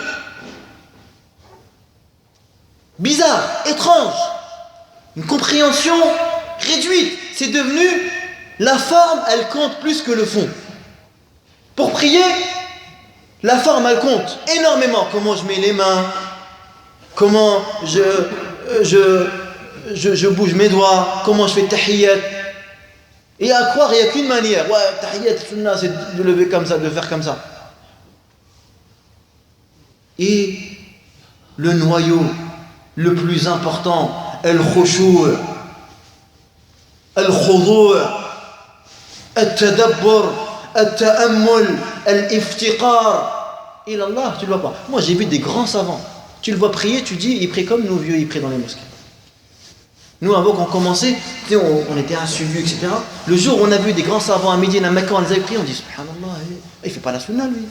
Bizarre, étrange, une compréhension réduite. C'est devenu, la forme elle compte plus que le fond. Pour prier, la forme elle compte énormément. Comment je mets les mains, comment je bouge mes doigts, comment je fais tahiyyat. Et à croire, il n'y a qu'une manière. Ouais, tahiyyat, sunnah, c'est de lever comme ça, de faire comme ça. Et le noyau le plus important, al-khushu', al-khudu', al-tadabbur, al-ta'ammul, al-iftiqar. Et Allah, tu ne le vois pas. Moi, j'ai vu des grands savants. Tu le vois prier, tu dis, il prie comme nos vieux, ils prient dans les mosquées. Nous, avant qu'on commençait, on était assidus, etc. Le jour où on a vu des grands savants à Médine, à Mecca, on les avait priés, on dit, subhanallah, il ne fait pas la sunna, lui.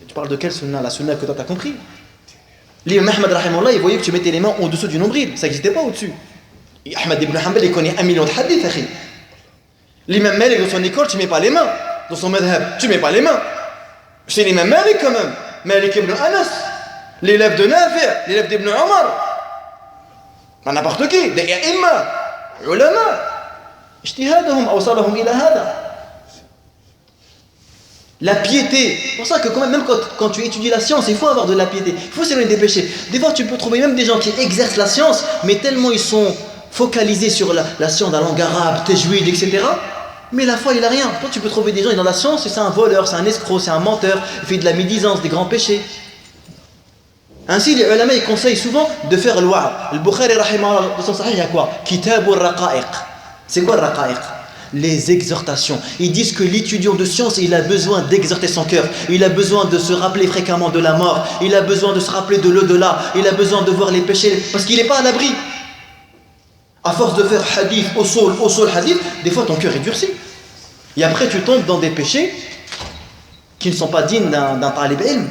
Tu parles de quelle sunna? La sunna que toi t'as compris. L'imam Ahmad rahimahullah, il voyait que tu mettais les mains en dessous du nombril, ça n'existait pas au-dessus. Et Ahmad ibn Hanbal, il connaît 1 million de hadiths, akhi. L'imam Malik, dans son école, tu ne mets pas les mains. Dans son madhab, tu ne mets pas les mains. C'est l'imam Malik quand même. Malik ibn Anas, l'élève de Nafi', l'élève d'Ibn Omar. Pas n'importe qui, des imams, ulama. Ijtihadahum awsalahum ila hada. La piété, c'est pour ça que même quand tu étudies la science, il faut avoir de la piété, il faut s'éloigner des péchés. Des fois tu peux trouver même des gens qui exercent la science, mais tellement ils sont focalisés sur la science, la langue arabe, tajwid, etc. Mais la foi il n'a rien. Toi tu peux trouver des gens dans la science et c'est un voleur, c'est un escroc, c'est un menteur, il fait de la médisance, des grands péchés. Ainsi les ulama ils conseillent souvent de faire le wa'd. Le Bukhari rahimahullah dans son sahih il y a quoi? Kitabur raqa'iq. C'est quoi le raqa'iq? Les exhortations. Ils disent que l'étudiant de science, il a besoin d'exhorter son cœur. Il a besoin de se rappeler fréquemment de la mort. Il a besoin de se rappeler de l'au-delà. Il a besoin de voir les péchés parce qu'il n'est pas à l'abri. À force de faire hadith, usul, hadith, des fois ton cœur est durci. Et après tu tombes dans des péchés qui ne sont pas dignes d'un talib ilm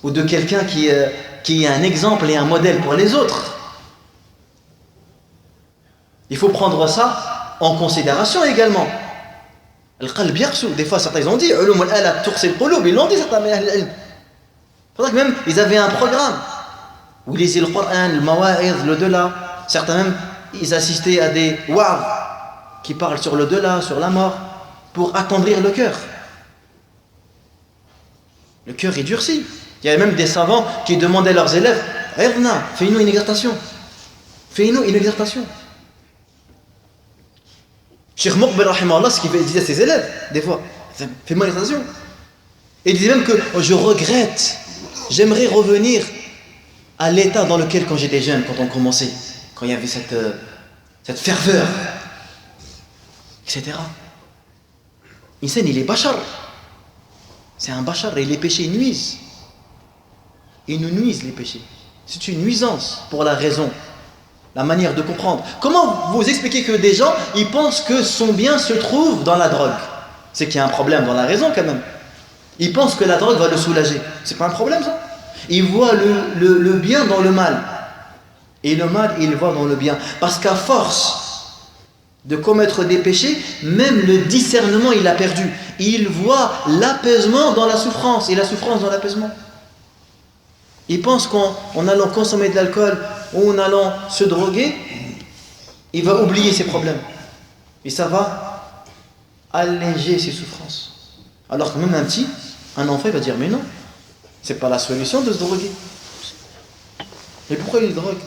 ou de quelqu'un qui est un exemple et un modèle pour les autres. Il faut prendre ça en considération également. Al-qalb yaghsu. Des fois, certains ils ont dit ulum al-ala tursi al-qulub. Ils l'ont dit, certains ahl al-ilm. C'est pour ça que même, ils avaient un programme où ils lisaient le Coran, le mawa'id, l'au-delà. Certains même, ils assistaient à des wa'd qui parlent sur l'au-delà, sur la mort, pour attendrir le cœur. Le cœur est durci. Il y avait même des savants qui demandaient à leurs élèves, fais-nous une exhortation. Fais-nous une exhortation. Cheikh Muqbil rahimahullah, ce qu'il disait à ses élèves, des fois, fais-moi une exhortation. Et il disait même que je regrette, j'aimerais revenir à l'état dans lequel, quand j'étais jeune, quand on commençait, quand il y avait cette ferveur, etc. Insan, il est bachar. C'est un bachar et les péchés nuisent. Ils nous nuisent, les péchés. C'est une nuisance pour la raison. La manière de comprendre. Comment vous expliquez que des gens, ils pensent que son bien se trouve dans la drogue? C'est qu'il y a un problème dans la raison quand même. Ils pensent que la drogue va le soulager. C'est pas un problème ça? Ils voient le bien dans le mal. Et le mal, ils le voient dans le bien. Parce qu'à force de commettre des péchés, même le discernement, il a perdu. Il voit l'apaisement dans la souffrance et la souffrance dans l'apaisement. Il pense qu'en allant consommer de l'alcool ou en allant se droguer, il va oublier ses problèmes. Et ça va alléger ses souffrances. Alors que même un enfant, il va dire, mais non, c'est pas la solution de se droguer. Mais pourquoi il drogue?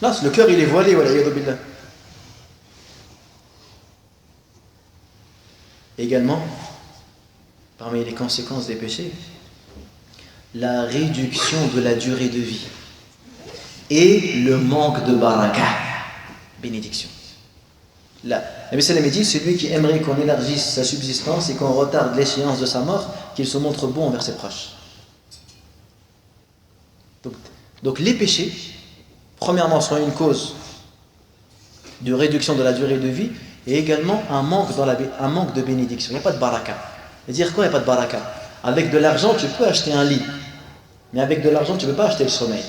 Là, le cœur, il est voilé, voilà, billah. Également, parmi les conséquences des péchés, la réduction de la durée de vie et le manque de baraka, bénédiction. Nabi Sallam dit, celui qui aimerait qu'on élargisse sa subsistance et qu'on retarde l'échéance de sa mort, qu'il se montre bon envers ses proches. Donc les péchés, premièrement, sont une cause de réduction de la durée de vie et également un manque de bénédiction. Il n'y a pas de baraka. Et dire quoi, il n'y a pas de baraka? Avec de l'argent, tu peux acheter un lit. Mais avec de l'argent, tu ne peux pas acheter le sommeil.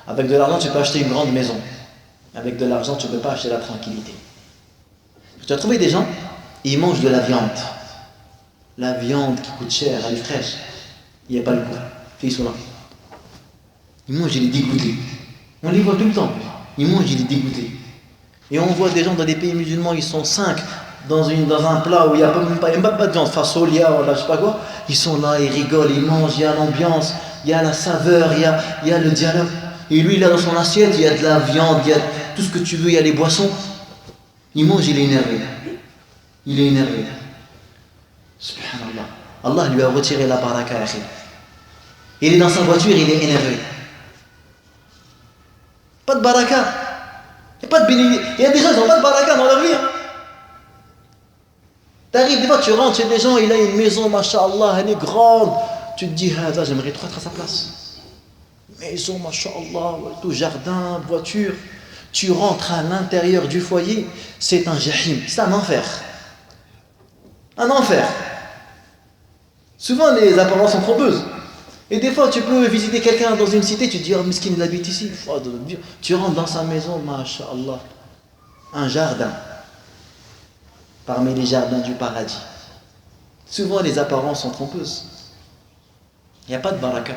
Avec de l'argent, tu peux acheter une grande maison. Avec de l'argent, tu ne peux pas acheter la tranquillité. Tu as trouvé des gens, ils mangent de la viande. La viande qui coûte cher, elle est fraîche. Il n'y a pas le goût. Ils sont là. Ils mangent, il est dégoûté. On les voit tout le temps. Ils mangent, il est dégoûté. Et on voit des gens dans des pays musulmans, ils sont 5 dans un plat où il n'y a même pas de viande, fasolia, ou je sais pas quoi. Ils sont là, ils rigolent, ils mangent, il y a l'ambiance, il y a la saveur, il y a le dialogue. Et lui, là, dans son assiette, il y a de la viande, il y a tout ce que tu veux, il y a les boissons. Il mange, il est énervé. Il est énervé. Subhanallah. Allah lui a retiré la baraka. Il est dans sa voiture, il est énervé. Pas de baraka. Il n'y a pas de bénédiction. Il y a des gens qui n'ont pas de baraka dans leur vie. Hein. T'arrives, des fois tu rentres chez des gens, il a une maison, masha'Allah, elle est grande. Tu te dis, ah, j'aimerais trop être à sa place. Maison, masha'Allah, tout jardin, voiture. Tu rentres à l'intérieur du foyer, c'est un jahim, c'est un enfer. Un enfer. Souvent les apparences sont trompeuses. Et des fois tu peux visiter quelqu'un dans une cité, tu te dis, oh miskin, il habite ici. Tu rentres dans sa maison, masha'Allah. Un jardin. Parmi les jardins du paradis. Souvent les apparences sont trompeuses. Il n'y a pas de baraka.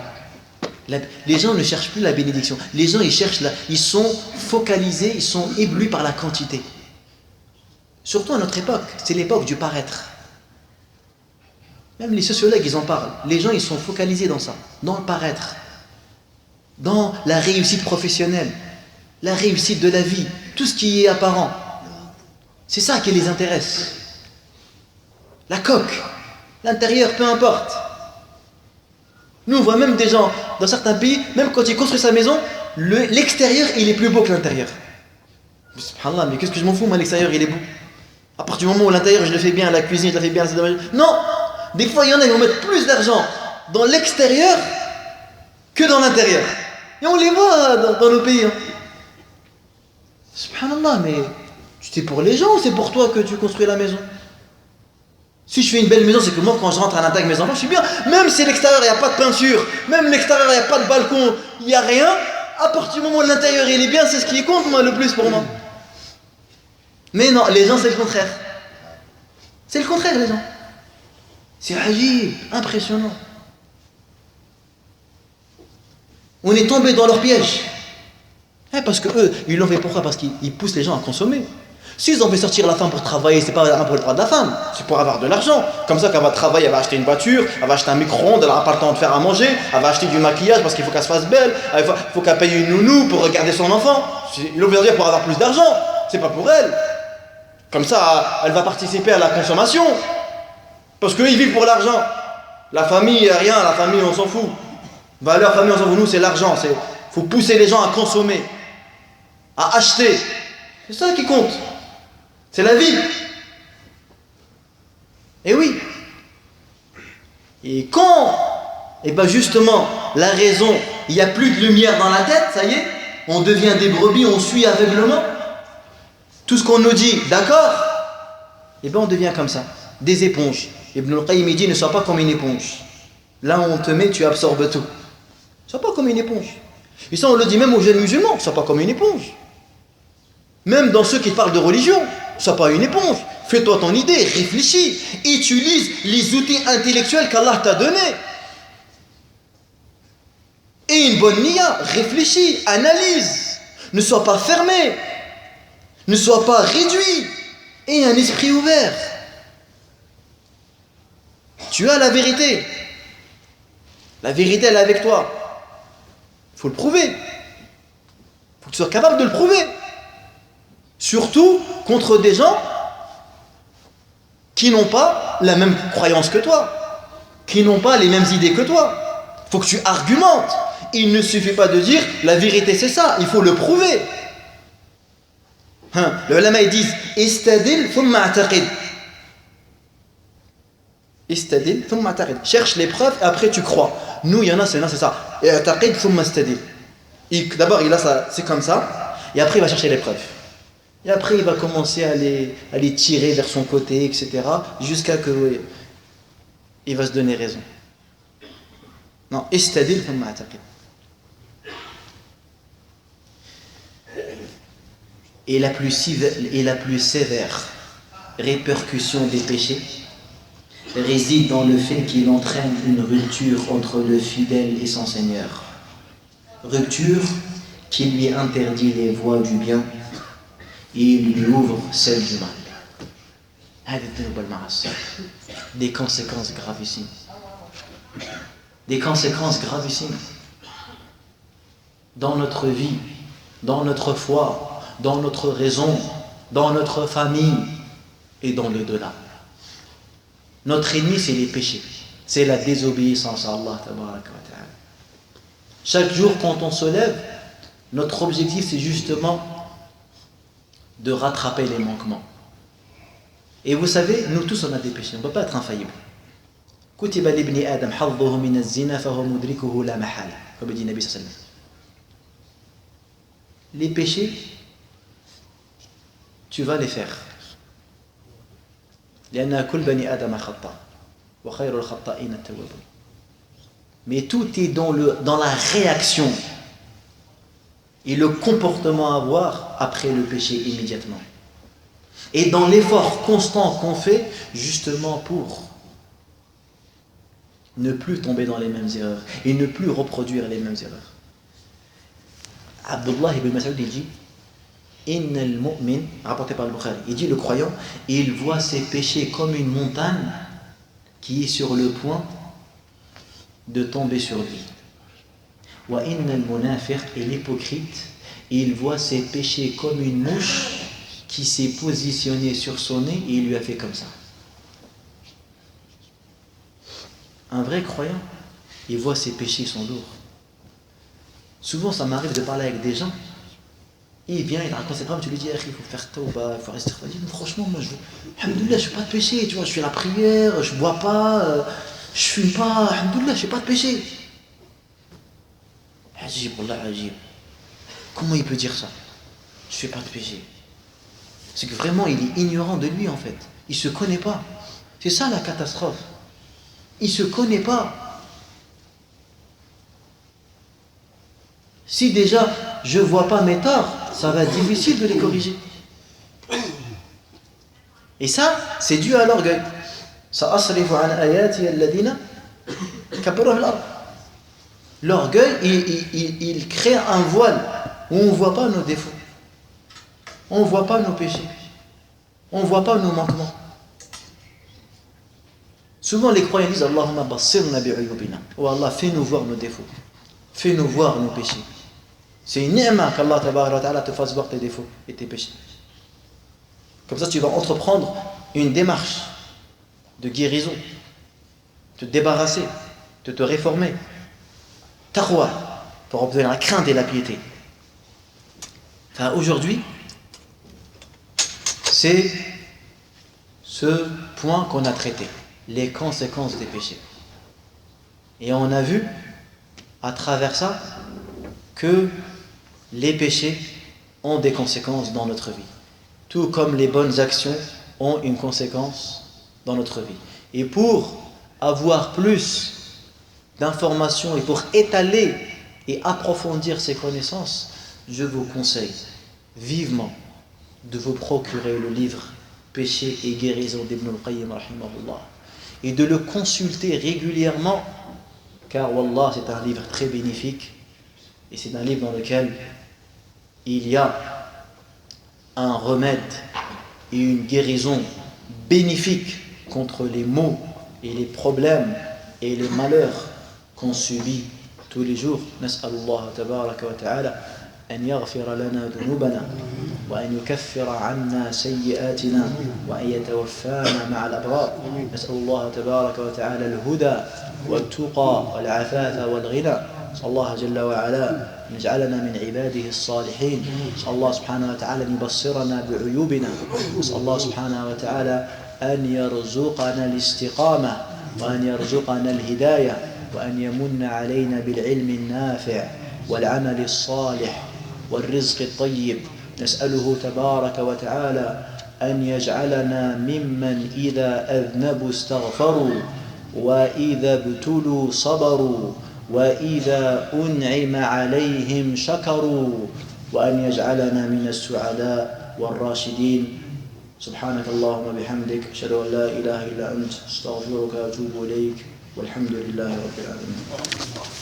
Les gens ne cherchent plus la bénédiction. Les gens, ils sont focalisés, ils sont éblouis par la quantité. Surtout à notre époque, c'est l'époque du paraître. Même les sociologues, ils en parlent. Les gens, ils sont focalisés dans ça, dans le paraître, dans la réussite professionnelle, la réussite de la vie, tout ce qui est apparent. C'est ça qui les intéresse. La coque, l'intérieur, peu importe. Nous, on voit même des gens, dans certains pays, même quand ils construisent sa maison, l'extérieur, il est plus beau que l'intérieur. Subhanallah, mais qu'est-ce que je m'en fous, moi, l'extérieur, il est beau. À partir du moment où l'intérieur, je le fais bien, la cuisine, je la fais bien, c'est dommage. Non! Des fois, il y en a, ils vont mettre plus d'argent dans l'extérieur que dans l'intérieur. Et on les voit dans nos pays. Hein. Subhanallah, mais c'est pour les gens ou c'est pour toi que tu construis la maison? Si je fais une belle maison, c'est que moi, quand je rentre à l'intérieur avec mes enfants, je suis bien. Même si l'extérieur, il n'y a pas de peinture, même l'extérieur, il n'y a pas de balcon, il n'y a rien, à partir du moment où l'intérieur, il est bien, c'est ce qui compte, moi, le plus pour moi. Mais non, les gens, c'est le contraire. C'est le contraire, les gens. C'est agile, impressionnant. On est tombé dans leur piège. Parce que eux, ils l'ont fait pourquoi? Parce qu'ils poussent les gens à consommer. S'ils ont fait sortir la femme pour travailler, c'est pas pour le droit de la femme, c'est pour avoir de l'argent. Comme ça, qu'elle va travailler, elle va acheter une voiture, elle va acheter un micro-ondes, elle n'aura pas le temps de faire à manger, elle va acheter du maquillage parce qu'il faut qu'elle se fasse belle, il faut qu'elle paye une nounou pour regarder son enfant. Ils l'ont fait dire pour avoir plus d'argent, c'est pas pour elle. Comme ça, elle va participer à la consommation. Parce qu'eux, ils vivent pour l'argent. La famille, rien, la famille, on s'en fout. Valeur famille, on s'en fout. Nous, c'est l'argent. Il faut pousser les gens à consommer, à acheter. C'est ça qui compte. C'est la vie. Et oui. Et quand, et ben justement, la raison, il n'y a plus de lumière dans la tête, ça y est, on devient des brebis, on suit aveuglement. Tout ce qu'on nous dit, d'accord, et ben on devient comme ça, des éponges. Ibn al-Qayyim dit, ne sois pas comme une éponge. Là où on te met, tu absorbes tout. Ne sois pas comme une éponge. Et ça, on le dit même aux jeunes musulmans, ne sois pas comme une éponge. Même dans ceux qui parlent de religion, ne sois pas une éponge. Fais-toi ton idée, réfléchis, utilise les outils intellectuels qu'Allah t'a donnés. Et une bonne niya, réfléchis, analyse. Ne sois pas fermé. Ne sois pas réduit. Et un esprit ouvert. Tu as la vérité. La vérité, elle est avec toi. Il faut le prouver. Il faut que tu sois capable de le prouver. Surtout contre des gens qui n'ont pas la même croyance que toi, qui n'ont pas les mêmes idées que toi. Il faut que tu argumentes. Il ne suffit pas de dire la vérité c'est ça, il faut le prouver. Les ulama ils disent istadil thumma a'taqid. Istadil thumma a'taqid. Cherche les preuves et après tu crois. Nous, il y en a, c'est ça. Et a'taqid thumma istadil. D'abord, il a ça, c'est comme ça, et après il va chercher les preuves. Et après il va commencer à les tirer vers son côté, etc. Jusqu'à que il va se donner raison. Non, istadil thumma a'taqid. Et la plus sévère répercussion des péchés réside dans le fait qu'il entraîne une rupture entre le fidèle et son Seigneur. Rupture qui lui interdit les voies du bien et lui ouvre celles du mal. Des conséquences gravissimes. Des conséquences gravissimes dans notre vie, dans notre foi, dans notre raison, dans notre famille et dans le delà. Notre ennemi, c'est les péchés, c'est la désobéissance à Allah. Chaque jour, quand on se lève, notre objectif, c'est justement de rattraper les manquements. Et vous savez, nous tous, on a des péchés, on ne peut pas être infaillible. Kutiba libni Adam hadduhu min az-zina fahuwa mudrikuhu la mahala, comme dit Nabi sallallahu alayhi wa sallam. Les péchés, tu vas les faire. لأن كل بني آدم خطاء وخير الخطائين التوابون. Mais tout est dans la réaction et le comportement à avoir après le péché immédiatement. Et dans l'effort constant qu'on fait justement pour ne plus tomber dans les mêmes erreurs et ne plus reproduire les mêmes erreurs. Abdullah ibn Mas'ud dit Innal mu'min, rapporté par le Bukhari, il dit le croyant, il voit ses péchés comme une montagne qui est sur le point de tomber sur lui. Wa innal munafiq, et l'hypocrite, il voit ses péchés comme une mouche qui s'est positionnée sur son nez et il lui a fait comme ça. Un vrai croyant, il voit ses péchés sont lourds. Souvent, ça m'arrive de parler avec des gens. Il vient, il raconte ses problèmes, tu lui dis, il faut faire tauba, il faut rester. Il dit, franchement, moi, alhamdoulilah, je ne fais pas de péché, tu vois, je fais la prière, je ne bois pas, je ne fume pas, alhamdoulilah, je ne fais pas de péché. Ajib, wallah, ajib. Comment il peut dire ça? Je ne fais pas de péché. C'est que vraiment, il est ignorant de lui, en fait. Il ne se connaît pas. C'est ça la catastrophe. Il ne se connaît pas. Si déjà, je ne vois pas mes torts, ça va être difficile de les corriger. Et ça, c'est dû à l'orgueil. L'orgueil, il crée un voile où on ne voit pas nos défauts. On ne voit pas nos péchés. On ne voit pas nos manquements. Souvent les croyants disent Allahumma bassirna bi'uyubina. Oh Allah, fais-nous voir nos défauts. Fais-nous voir nos péchés. C'est une ni'ma qu'Allah ta'ala te fasse voir tes défauts et tes péchés. Comme ça, tu vas entreprendre une démarche de guérison, te débarrasser, de te réformer. Taqwa, pour obtenir la crainte et la piété. Enfin, aujourd'hui, c'est ce point qu'on a traité, les conséquences des péchés. Et on a vu, à travers ça, que les péchés ont des conséquences dans notre vie. Tout comme les bonnes actions ont une conséquence dans notre vie. Et pour avoir plus d'informations et pour étaler et approfondir ces connaissances, je vous conseille vivement de vous procurer le livre Péché et guérison d'Ibn al-Qayyim rahimahullah et de le consulter régulièrement, car wallah, c'est un livre très bénéfique et c'est un livre dans lequel il y a un remède et une guérison bénéfique contre les maux et les problèmes et les malheurs qu'on subit tous les jours. Nas'alullah tabaraka wa ta'ala أن يغفر لنا ذنوبنا وأن يكفر عنا سيئاتنا وأن يتوفانا مع الأبرار. نسأل الله تبارك وتعالى الهدى والتقى والعفاف والغنى. نسأل الله جل وعلا أن يجعلنا من عباده الصالحين. نسأل الله سبحانه وتعالى أن يبصرنا بعيوبنا، نسأل الله سبحانه وتعالى أن يرزقنا الاستقامة وأن يرزقنا الهداية وأن يمن علينا بالعلم النافع والعمل الصالح والرزق الطيب. نسأله تبارك وتعالى أن يجعلنا ممن إذا أذنبوا استغفروا وإذا ابتلوا صبروا وإذا أنعم عليهم شكروا، وأن يجعلنا من السعداء والراشدين. سبحانك اللهم بحمدك أشهد أن لا إله إلا أنت أستغفرك وأتوب إليك والحمد لله رب العالمين.